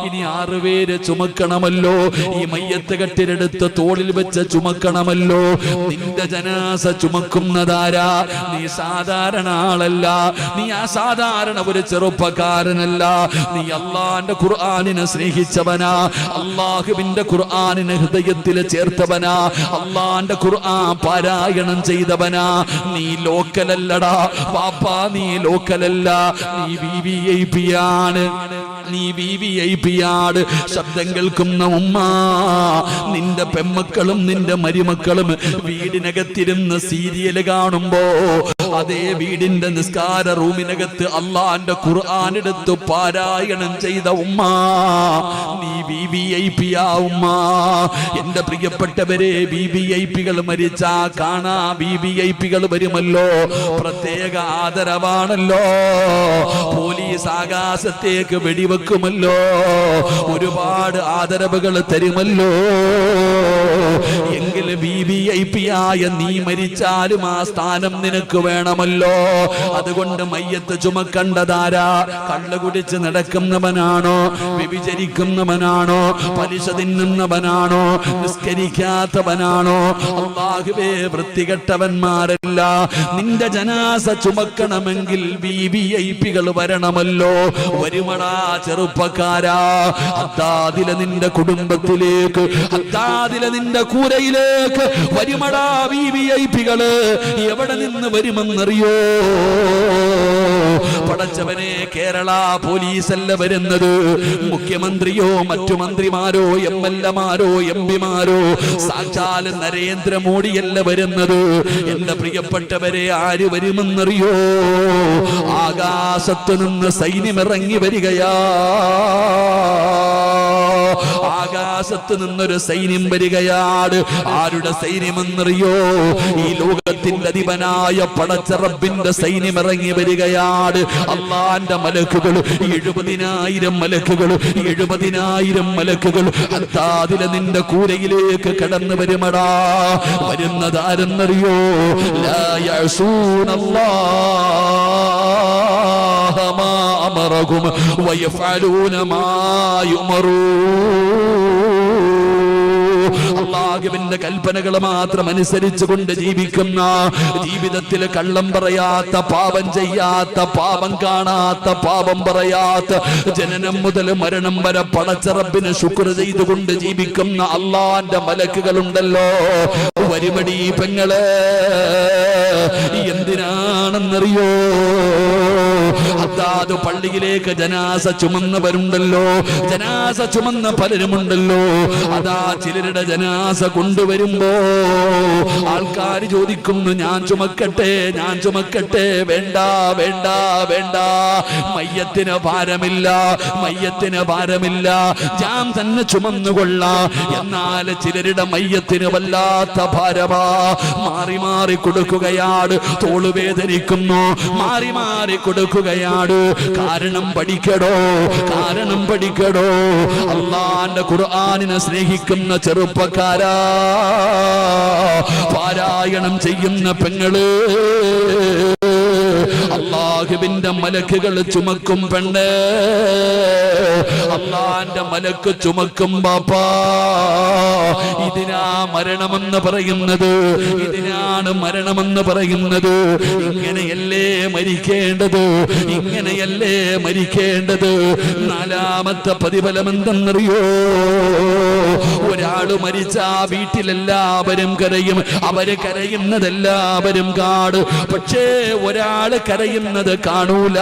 S2: ഇനി 6 പേര് ചുമക്കണമല്ലോ. ഈ മയ്യത്ത് കട്ടിലെടുത്ത് തോളിൽ വെച്ച് ചുമക്കണമല്ലോ. നിന്റെ ജനാസ ചുമക്കുന്നതാരാ? നീ സാധാരണ ആളല്ല, നീ അസാധാരണ ഒരു ചെറുപ്പക്കാരനല്ല. നീ അള്ളാന്റെ ഖുർആനിനെ സ്നേഹിച്ചവനാ, അള്ളാഹുവിന്റെ ഖുർആനിനെ ഹൃദയത്തിൽ ചേർത്തവനാ, അള്ളാന്റെ ഖുർആൻ പാരായണം ചെയ്തവനാ. നീ ലോക്കലല്ലടാ പാപ്പാ, നീ ലോക്കലല്ല, നീ VVIP ആണ്, നീ VVIP ആണ്. ശബ്ദം കേൾക്കുന്ന ഉമ്മ, നിന്റെ പെമ്മക്കളും നിന്റെ മരുമക്കളും വീടിനകത്തിരുന്ന് സീരിയൽ കാണുമ്പോ, അതേ വീടിന്റെ നിസ്കാര റൂമിനകത്ത് അള്ളാന്റെ ഖുർആൻ എടുത്ത് പാരായണം ചെയ്ത ഉമ്മ, നീ VVIP ആ ഉമ്മ. എന്റെ പ്രിയപ്പെട്ടവരെ, VVIPകൾ മരിച്ചാ കാണാ VVIPകൾ വരുമല്ലോ, പ്രത്യേക ആദരവാണല്ലോ. പോലീസ് ആകാശത്തേക്ക് വെടിവെക്കുമല്ലോ, ഒരുപാട് ആദരവുകൾ തരുമല്ലോ. എങ്കിൽ VVIP ആയ നീ മരിച്ചാലും ആ സ്ഥാനം നിനക്ക് വേണമല്ലോ. അതുകൊണ്ട് മയ്യത്ത് ചുമക്കണ്ടതാരാ? കള്ളു കുടിച്ച് നടക്കുന്നവനാണോ? വ്യഭിചരിക്കുന്നവനാണോ? പലിശ തിന്നുന്നവനാണോ? നിസ്കരിക്കാത്തവനാണോ? അല്ലാഹുവേ, വൃത്തികെട്ടവന്മാരല്ല. നിന്റെ ജനാസ ചുമക്കണമെങ്കിൽ VVIPകൾ വരണമല്ലോ. വരുമടാ ചെറുപ്പക്കാരാ. ഹദ്ദാദിലെ നിന്റെ കുടുംബത്തിലേക്ക്, ഹദ്ദാദിലെ നിന്റെ കൂരയിലേക്ക് വരുമടാ VVIPകള്. എവിടെ നിന്ന് വരുമെന്നറിയോ? പടച്ചവനെ, കേരള പോലീസല്ല വരുന്നത്, മുഖ്യമന്ത്രിയോ മറ്റു മന്ത്രിമാരോ MLAമാരോ MP മാരോ സാക്ഷാൽ നരേന്ദ്രമോദിയല്ല വരുന്നത്. എന്റെ പ്രിയപ്പെട്ടവരെ, ആര് വരുമെന്നറിയോ? ആകാശത്ത് നിന്ന് സൈന്യമിറങ്ങി വരികയാ. ആകാശത്ത് നിന്നൊരു സൈന്യം വരികയാണ്. ആരുടെ സൈന്യമെന്നറിയോ? ഈ ലോകത്തിന്റെ അധിപനായ പടച്ച റബ്ബിന്റെ സൈന്യം ഇറങ്ങി വരികയാണ്. അള്ളാന്റെ മലക്കുകൾ, 70,000 മലക്കുകൾ, 70,000 മലക്കുകൾ ഹദ്ദാദിലെ നിന്റെ കൂരയിലേക്ക് കടന്നു വരുമടാ. വരുന്നതാരെന്നറിയോ? ലാ യഅസൂനല്ലാഹ മാ അമറഹും വയഫഅലൂന മാ യുമറൂൻ. അല്ലാഹുവിന്റെ കൽപ്പനകൾ മാത്രം അനുസരിച്ചുകൊണ്ട് ജീവിക്കുന്ന, ജീവിതത്തിൽ കള്ളം പറയാത്ത, പാപം ചെയ്യാത്ത, പാപം കാണാത്ത, പാപം പറയാത്ത, ജനനം മുതൽ മരണം വരെ പടച്ച റബ്ബിന് ശുക്ർ ചെയ്തുകൊണ്ട് ജീവിക്കുന്ന അള്ളാന്റെ മലക്കുകളുണ്ടല്ലോ. വരുമടി പെങ്ങളെ, എന്തിനാണെന്നറിയോ? അതാത് പള്ളിയിലേക്ക് ജനാസ ചുമന്നവരുണ്ടല്ലോ, ജനാസ ചുമന്ന പലരുമുണ്ടല്ലോ. അതാ ചിലരുടെ ജനാസ കൊണ്ടുവരുമ്പോ ആൾക്കാർ ചോദിക്കുന്നു, ഞാൻ ചുമക്കട്ടെ, ഞാൻ ചുമക്കട്ടെ. വേണ്ട വേണ്ട വേണ്ട, മയ്യത്തിന് ഭാരമില്ല, മയ്യത്തിന് ഭാരമില്ല, ഞാൻ തന്നെ ചുമന്നുകൊള്ളാം. എന്നാൽ ചിലരുടെ മയ്യത്തിന് വല്ലാത്ത ഭാരമാ. മാറി മാറി കൊടുക്കുകയാണ്, തോളുവേദനിക്കുന്നു, മാറി മാറി കൊടുക്കുകയാണ്. കാരണം പഠിക്കടോ, കാരണം പഠിക്കടോ. അല്ലാഹുവിന്റെ ഖുർആനിനെ സ്നേഹിക്കുന്ന ചെറുപ്പക്കാരാ, പാരായണം ചെയ്യുന്ന പെങ്ങള്, അല്ലാഹുവിന്റെ മലക്കുകൾ ചുമക്കും പെണ്ണ്, അല്ലാഹുവിന്റെ മലക്ക് ചുമക്കും ബാപ്പാ. ഇതിനാ മരണമെന്ന് പറയുന്നത്, ഇതിനാണ് മരണമെന്ന് പറയുന്നത്. ഇങ്ങനെയല്ലേ മരിക്കേണ്ടത്, ഇങ്ങനെയല്ലേ മരിക്കേണ്ടത്. നാലാമത്തെ പ്രതിഫലം എന്തെന്നറിയോ? ഒരാള് മരിച്ചാ വീട്ടിലെല്ലാവരും കരയും, അവര് കരയുന്നതെല്ലാവരും കാണും. പക്ഷേ ഒരാള് കരയുന്നത് കാണൂല.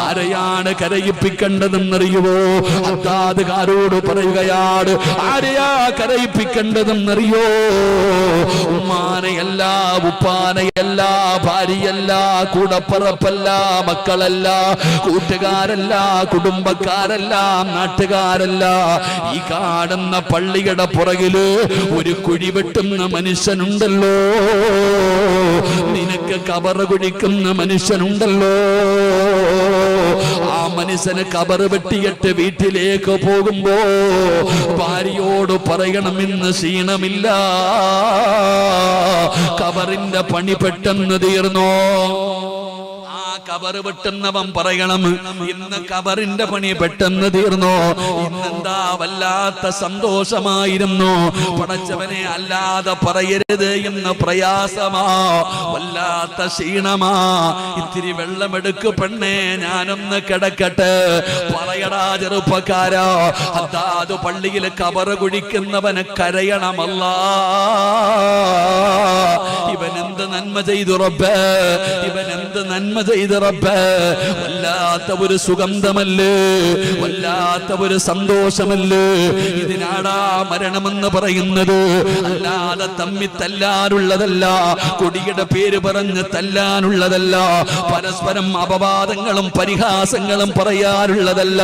S2: ആരെയാണ് കരയിപ്പിക്കേണ്ടതെന്നറിയുവോ? അത്താതുകാരോട് പറയുകയാണ്, ആരെയാ കരയിപ്പിക്കേണ്ടതെന്നറിയോ? ഉമ്മാനെയല്ല, ഉപ്പാനെയല്ല, ഭാര്യയല്ല, കൂടപ്പറപ്പല്ല, മക്കളല്ല, കൂട്ടുകാരല്ല, കുടുംബക്കാരല്ല, നാട്ടുകാരല്ല. ഈ കാണുന്ന പള്ളിയുടെ പുറകില് ഒരു കുഴി വെട്ടുന്ന മനുഷ്യനുണ്ടല്ലോ, നിനക്ക് കബറ് കുഴിക്കുന്ന മനുഷ്യനുണ്ടല്ലോ. ആ മനുഷ്യന് കബറ് വെട്ടിയിട്ട് വീട്ടിലേക്ക് പോകുമ്പോ ഭാര്യയോട് പറയണമെന്ന് ക്ഷീണമില്ല, കബറിന്റെ പണി പെട്ടെന്ന് തീർന്നോ. കബറ് വെട്ടുന്നവൻ പറയണം, ഇന്ന് കബറിന്റെ പണി പെട്ടെന്ന് തീർന്നോ, ഇന്നെന്താ വല്ലാത്ത സന്തോഷമായിരുന്നു. പടച്ചവനെ അല്ലാതെ പറയരുത് എന്ന് പ്രയാസമാ, വല്ലാത്ത ക്ഷീണമാ. ഇത്തിരി വെള്ളമെടുക്ക് പെണ്ണേ, ഞാനൊന്ന് കിടക്കട്ടെ. പറയടാ ചെറുപ്പക്കാരാ, അതാത് പള്ളിയിൽ കബറ് കുഴിക്കുന്നവന് കരയണമല്ല. ഇവൻ എന്ത് നന്മ ചെയ്തു റബ്ബേ, ഇവൻ എന്ത് നന്മ ചെയ്തു റബ്ബേ. വല്ലാത്ത ഒരു സുഗന്ധമല്ലേ, വല്ലാത്ത ഒരു സന്തോഷമല്ലേ. ഇതിനാടാ മരണമെന്ന് പറയുന്നത്. അല്ലാതെ തമ്മി തല്ലാനുള്ളതല്ല, കൊടിയുടെ പേര് പറഞ്ഞ് തല്ലാനുള്ളതല്ല, പരസ്പരം അപവാദങ്ങളും പരിഹാസങ്ങളും പറയാനുള്ളതല്ല.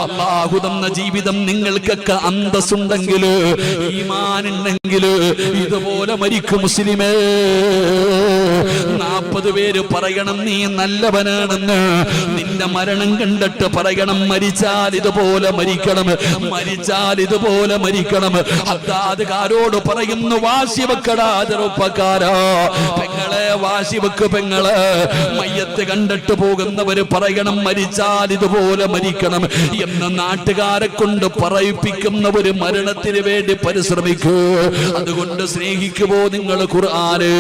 S2: അല്ലാഹു തന്ന ജീവിതം നിങ്ങൾക്കൊക്കെ അന്തസ്സുണ്ടെങ്കിൽ, ഈമാനുണ്ടെങ്കിൽ ഇതുപോലെ മരിക്കും മുസ്ലിമേ. 40 പേര് പറയണം നീ നല്ലവനാണെന്ന്. നിന്റെ മരണം കണ്ടിട്ട് പറയണം, മരിച്ചാൽ ഇതുപോലെ മരിക്കണം, മരിച്ചാൽ ഇതുപോലെ മരിക്കണം. അതാതുകാരോട് പറയുന്നു, വാശി വെക്കടാ ചെറുപ്പക്കാരാ, പെങ്ങളെ വാശി വെക്ക് പെങ്ങളെ. മയ്യത്ത് കണ്ടിട്ട് പോകുന്നവര് പറയണം, മരിച്ചാൽ ഇതുപോലെ മരിക്കണം എന്ന് നാട്ടുകാരെ കൊണ്ട് പറയിപ്പിക്കുന്ന ഒരു മരണത്തിന് വേണ്ടി പരിശ്രമിക്കൂ. അതുകൊണ്ട് സ്നേഹിക്കുമോ നിങ്ങൾ ഖുർആന്?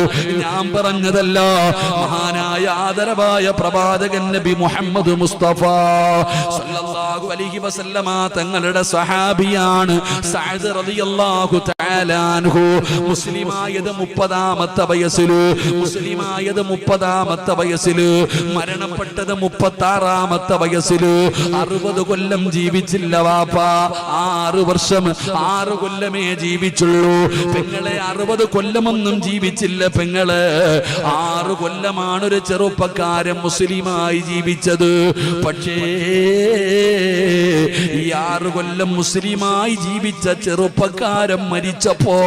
S2: ഞാൻ പറഞ്ഞതല്ല, മഹാനായ ആദരവായ പ്രവാചകൻ നബി മുഹമ്മദ് മുസ്തഫ സല്ലല്ലാഹു അലൈഹി വസല്ലമ തങ്ങളുടെ സ്വഹാബിയാണ് സഅദ് റളിയല്ലാഹു തആല അൻഹു. മുസ്ലിമായത് 30ാമത്തെ വയസ്സില്, മുസ്ലിമായത് 30ാമത്തെ വയസ്സില്, മരണപ്പെട്ടത് 36ാമത്തെ വയസ്സില്. 60 കൊല്ലം ജീവിച്ചില്ല വാപ്പ, 6 വർഷം 6 കൊല്ലമേ ജീവിച്ചുള്ളൂ. പെങ്ങളെ 60 കൊല്ലമൊന്നും ജീവിച്ചില്ല പെങ്ങളെ. 6 കൊല്ലമാണ് ഒരു ചെറുപ്പക്കാരൻ മുസ്ലിമായി ജീവിച്ചത്. പക്ഷേ ഈ 6 കൊല്ലം മുസ്ലിമായി ജീവിച്ച ചെറുപ്പക്കാരൻ മരിച്ചപ്പോ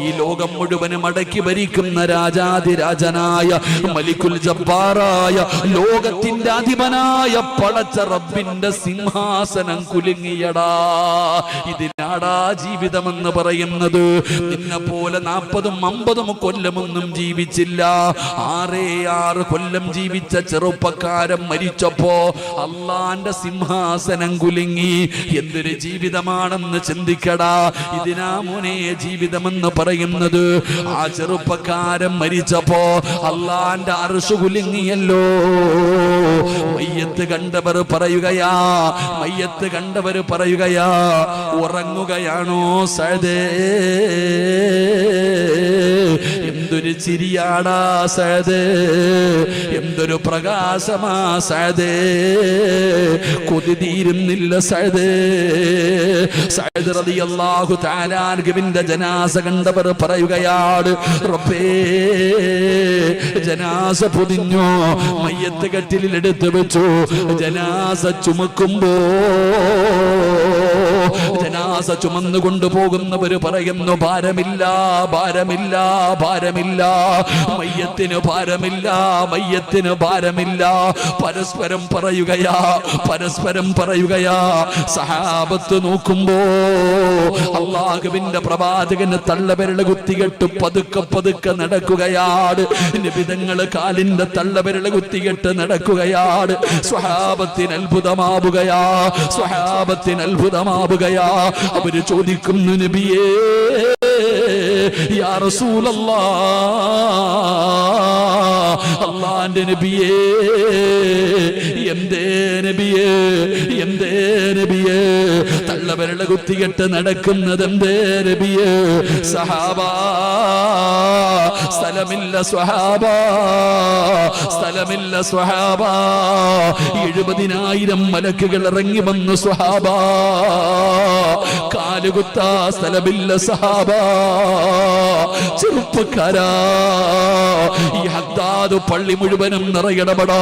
S2: ഈ ലോകം മുഴുവനും അടക്കി ഭരിക്കുന്ന രാജാതിരാജനായ മലിക്കുൽ ജബ്ബാറായ ലോകത്തിന്റെ അധിപനായ പടച്ച റബ്ബിന്റെ സിംഹാസനം കുലുങ്ങിയടാ. ഇതിനാടാ ജീവിതമെന്ന് പറയുന്നത്. നിന്നെ പോലെ 40ഉം 50ഉം കൊല്ലമൊന്നും ജീവിച്ചില്ല. 6 കൊല്ലം ജീവിച്ച ചെറുപ്പക്കാരൻ മരിച്ചപ്പോ അള്ളാന്റെ സിംഹാസനം കുലുങ്ങി. എന്തൊരു ജീവിതമാണെന്ന് ചിന്തിക്കടാ. ഇതിനാ മോനെ ജീവിതമെന്ന് പറയുന്നത്. ആ ചെറുപ്പക്കാരൻ മരിച്ചപ്പോ അള്ളാന്റെ അർശ് കുലുങ്ങിയല്ലോ. മയ്യത്ത് കണ്ടവർ പറയുകയാ, മയ്യത്ത് കണ്ടവർ പറയുകയാ, ഉറങ്ങുകയാണോ സഅദേ? എന്തൊരു ചിരിയാടാ സഅദേ, എന്തൊരു പ്രകാശമാ സഅദേ, കൊതി തീരുന്നില്ല സഅദേ. സഅദ് റളിയല്ലാഹു തആല അൻഹുവിന്റെ ജനാസ കണ്ടവർ പറയുകയാണ്, റബ്ബേ ജനാസ പൊതിഞ്ഞു, മയ്യത്ത് കട്ടിലിൽ എടുത്തു വെച്ചു. ജനാസ ചുമക്കുമ്പോ, ജനാസ ചുമന്നു കൊണ്ടുപോകുന്നവര് പറയുന്നു, ഭാരമില്ല ഭാരമില്ല ഭാരമില്ല, മയ്യത്തിന് ഭാരമില്ല മയ്യത്തിന് ഭാരമില്ല. പരസ്പരം പറയുകയാ, പരസ്പരം പറയുകയാ. സഹാബത്ത് നോക്കുമ്പോ അല്ലാഹുവിന്റെ പ്രവാചകന് തള്ളവിരൽ കുത്തികെട്ട് പതുക്കെ പതുക്കെ നടക്കുകയാണ്. നിബിതങ്ങൾ കാലിന്റെ തള്ളവിരൽ കുത്തികെട്ട് നടക്കുകയാണ്. സ്വഹാബത്തിന് അത്ഭുതമാവുകയാ, സ്വഹാബത്തിന് അത്ഭുതമാവുകയാ. അവര് ചോദിക്കുന്നു, നബിയേ യാ റസൂലല്ലാഹ്, അല്ലാഹുവിന്റെ നബിയേ, എന്തേ നബിയേ, എന്തേ നബിയേ, തള്ളവിരൽ കുത്തികെട്ട് നടക്കുന്നത് എന്തേ നബിയേ? സഹാബാ സ്ഥലമില്ല സ്വഹാബാ, സ്ഥലമില്ല സ്വഹാബാ. 70,000 മലക്കുകൾ ഇറങ്ങി വന്നു സ്വഹാബാ, കാലുകുത്താ സ്ഥലമില്ല സഹാബാ. ചെറുപ്പക്കാരാ, ഈ ഹദ്ദാദ് പള്ളി മുഴുവനും നിറയണമടാ.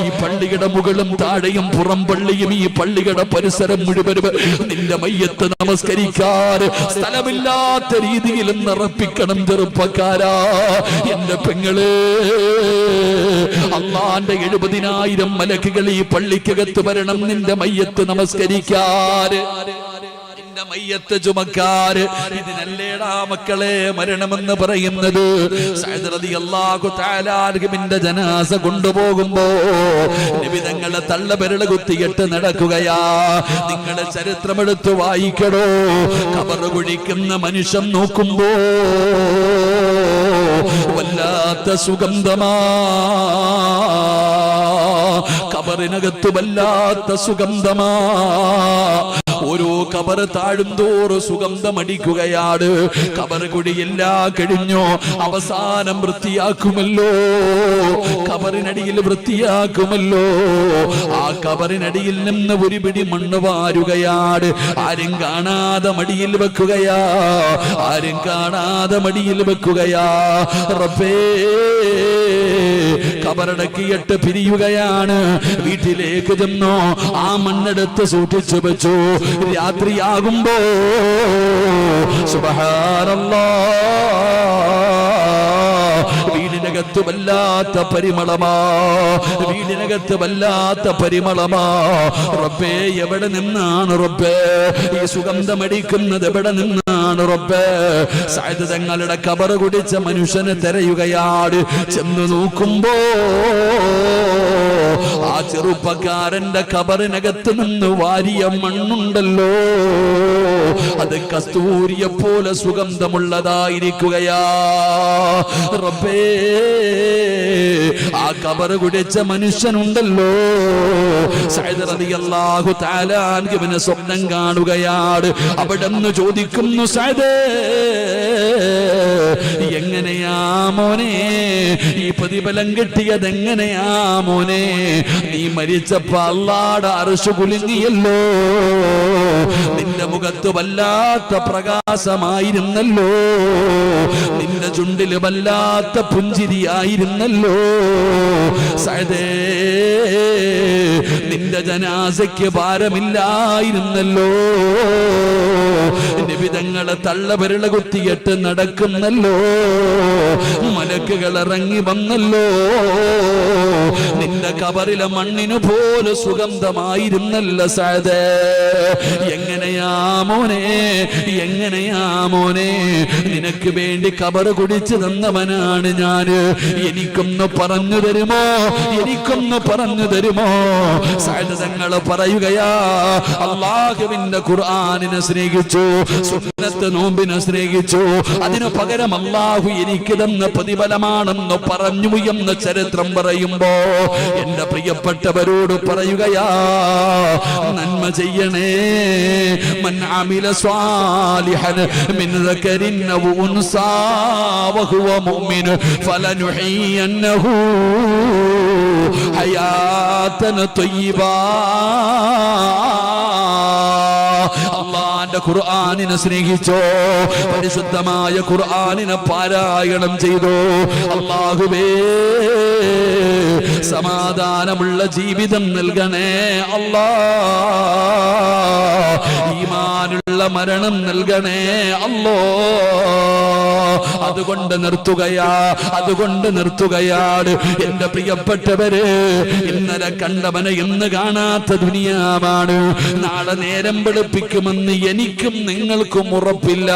S2: ഈ പള്ളിയുടെ മുകളും താഴെയും പുറം പള്ളിയും ഈ പള്ളിയുടെ പരിസരം മുഴുവനും നിന്റെ മയ്യത്ത് നമസ്കരിക്കാൻ സ്ഥലമില്ലാത്ത രീതിയിൽ നിറപ്പിക്കണം ചെറുപ്പക്കാരാ. എന്റെ പെങ്ങളെ, അല്ലാഹുവിന്റെ 70,000 മലക്കുകൾ ഈ പള്ളിക്കകത്ത് വരണം നിന്റെ മയ്യത്ത് നമസ്കരിക്കാൻ, നിന്റെ മയ്യത്ത് ചുമക്കാര്. ഇതിനല്ലേടാ മക്കളെ മരണമെന്ന് പറയുന്നത്. സഅദ് റളിയല്ലാഹു തആല അൻഹുവിന്റെ ജനാസ കൊണ്ടുപോകുമ്പോ നിബിതങ്ങളെ തള്ളവിരൽ കുത്തിയിട്ട് നടക്കുകയാ. നിങ്ങളെ ചരിത്രമെടുത്ത് വായിക്കടോ. ഖബർ കുഴിക്കുന്ന മനുഷ്യൻ നോക്കുമ്പോ വല്ലാത്ത സുഗന്ധമാ, ഖബറിനകത്ത് വല്ലാത്ത സുഗന്ധമാ. ഓരോ ഖബർ താഴും തോറും സുഗന്ധമടിക്കുകയാണ്. ഖബർ കുഴിയെല്ലാം കഴിഞ്ഞു, അവസാനം വൃത്തിയാക്കുമല്ലോ, ഖബറിനടിയിൽ വൃത്തിയാക്കുമല്ലോ. ആ ഖബറിനടിയിൽ നിന്ന് ഒരു പിടി മണ്ണ് വാരുകയാണ്. ആരും കാണാതെ മടിയിൽ വെക്കുകയാ, ആരും കാണാതെ മടിയിൽ വെക്കുകയാ. റബ്ബേ ഖബറടക്കിയിട്ട് പിരിയുകയാണ്. വീട്ടിലേക്ക് ചെന്നോ, ആ മണ്ണെടുത്ത് സൂക്ഷിച്ചു വെച്ചു. രാത്രിയാകുമ്പോ സുബ്ഹാനല്ലാഹ്, വീടിനകത്ത് വല്ലാത്ത പരിമളമാ, വീടിനകത്ത് വല്ലാത്ത പരിമളമാ. റബ്ബേ എവിടെ നിന്നാണ് റബ്ബേ ഈ സുഗന്ധമടിക്കുന്നത്, എവിടെ നിന്നാണ് റബ്ബേ? സഅദ് തങ്ങളുടെ ഖബർ കുടിച്ച മനുഷ്യനെ തിരയുകയാണ്. ചെന്ന് നോക്കുമ്പോ ആ ചെറുപ്പക്കാരന്റെ ഖബറിനകത്ത് നിന്ന് വാരിയ മണ്ണുണ്ടല്ലോ, അത് കസ്തൂരിയെ പോലെ സുഗന്ധമുള്ളതായിരിക്കുകയാ. റബ്ബേ ആ ഖബർ കുടിച്ച മനുഷ്യനുണ്ടല്ലോ, സഅദ് റളിയല്ലാഹു തആല അൻഹുവിനെ സ്വപ്നം കാണുകയാണ്. അവിടെന്ന് ചോദിക്കുന്നു, സഅദേ എങ്ങനെയാ മോനെ ഈ പ്രതിഫലം കിട്ടിയത്, എങ്ങനെയാ മോനെ? നീ മരിച്ചപ്പോ അല്ലാഹുവിന്റെ അർശ് കുലുങ്ങിയല്ലോ, നിന്റെ മുഖത്ത് വല്ലാത്ത പ്രകാശമായിരുന്നല്ലോ, നിന്റെ ചുണ്ടിൽ വല്ലാത്ത പുഞ്ചിരിയായിരുന്നല്ലോ. സഅദേ നിന്റെ ജനാസയ്ക്ക് ഭാരമില്ലായിരുന്നല്ലോ, നിബിതങ്ങളെ തള്ളവിരൽ കുത്തിയിട്ട് നടക്കുന്നല്ലോ, മലക്കുകൾ ഇറങ്ങി വന്നല്ലോ, നിന്റെ ഖബറിലെ മണ്ണിനു പോലെ സുഗന്ധമായിരുന്നല്ലോ സഅദേ. എങ്ങനെയാ മോനെ, എങ്ങനെയാ മോനെ? നിനക്ക് വേണ്ടി ഖബർ കുടിച്ചു തന്നവനാണ് ഞാന്, എനിക്കൊന്ന് പറഞ്ഞു തരുമോ, എനിക്കൊന്ന് പറഞ്ഞു തരുമോ? സഅദ് തങ്ങൾ പറയുകയാ, അല്ലാഹുവിന്റെ ഖുർആനിനെ സ്നേഹിച്ചു, സുന്നത്ത് നോമ്പിനെ സ്നേഹിച്ചു, അതിനു പകരം അല്ലാഹു എനിക്ക് തന്ന പ്രതിഫലമാണെന്ന് പറഞ്ഞു എന്ന് ചരിത്രം പറയുമ്പോ എന്റെ പ്രിയപ്പെട്ടവരോട് പറയുകയാ, നന്മ ചെയ്യണേ. മൻ അമില സ്വാലിഹൻ മിൻ ദക്കരിൻ ഔ ഉൻസാ വഹുവ മുഅ്മിൻ ഫലനുഹിയന്നഹു ഹയാതൻ ത്വയ്യിബാ. അല്ലാഹുവിന്റെ ഖുർആനിനെ സ്നേഹിച്ചോ, പരിശുദ്ധമായ ഖുർആനിനെ പാരായണം ചെയ്തോ, അല്ലാഹുവേ സമാധാനമുള്ള ജീവിതം നൽകണേ അല്ലാഹ്, ഈമാനുള്ള മരണം നൽകണേ അല്ലാഹ്. അതുകൊണ്ട് നിർത്തുകയാണ് എന്റെ പ്രിയപ്പെട്ടവര്. ഇന്നലെ കണ്ടവനെ ഇന്ന് കാണാത്ത ദുനിയാവാണ്. നാളെ നേരം വെളുപ്പിക്കുമെന്ന് എനിക്കും നിങ്ങൾക്കും ഉറപ്പില്ല.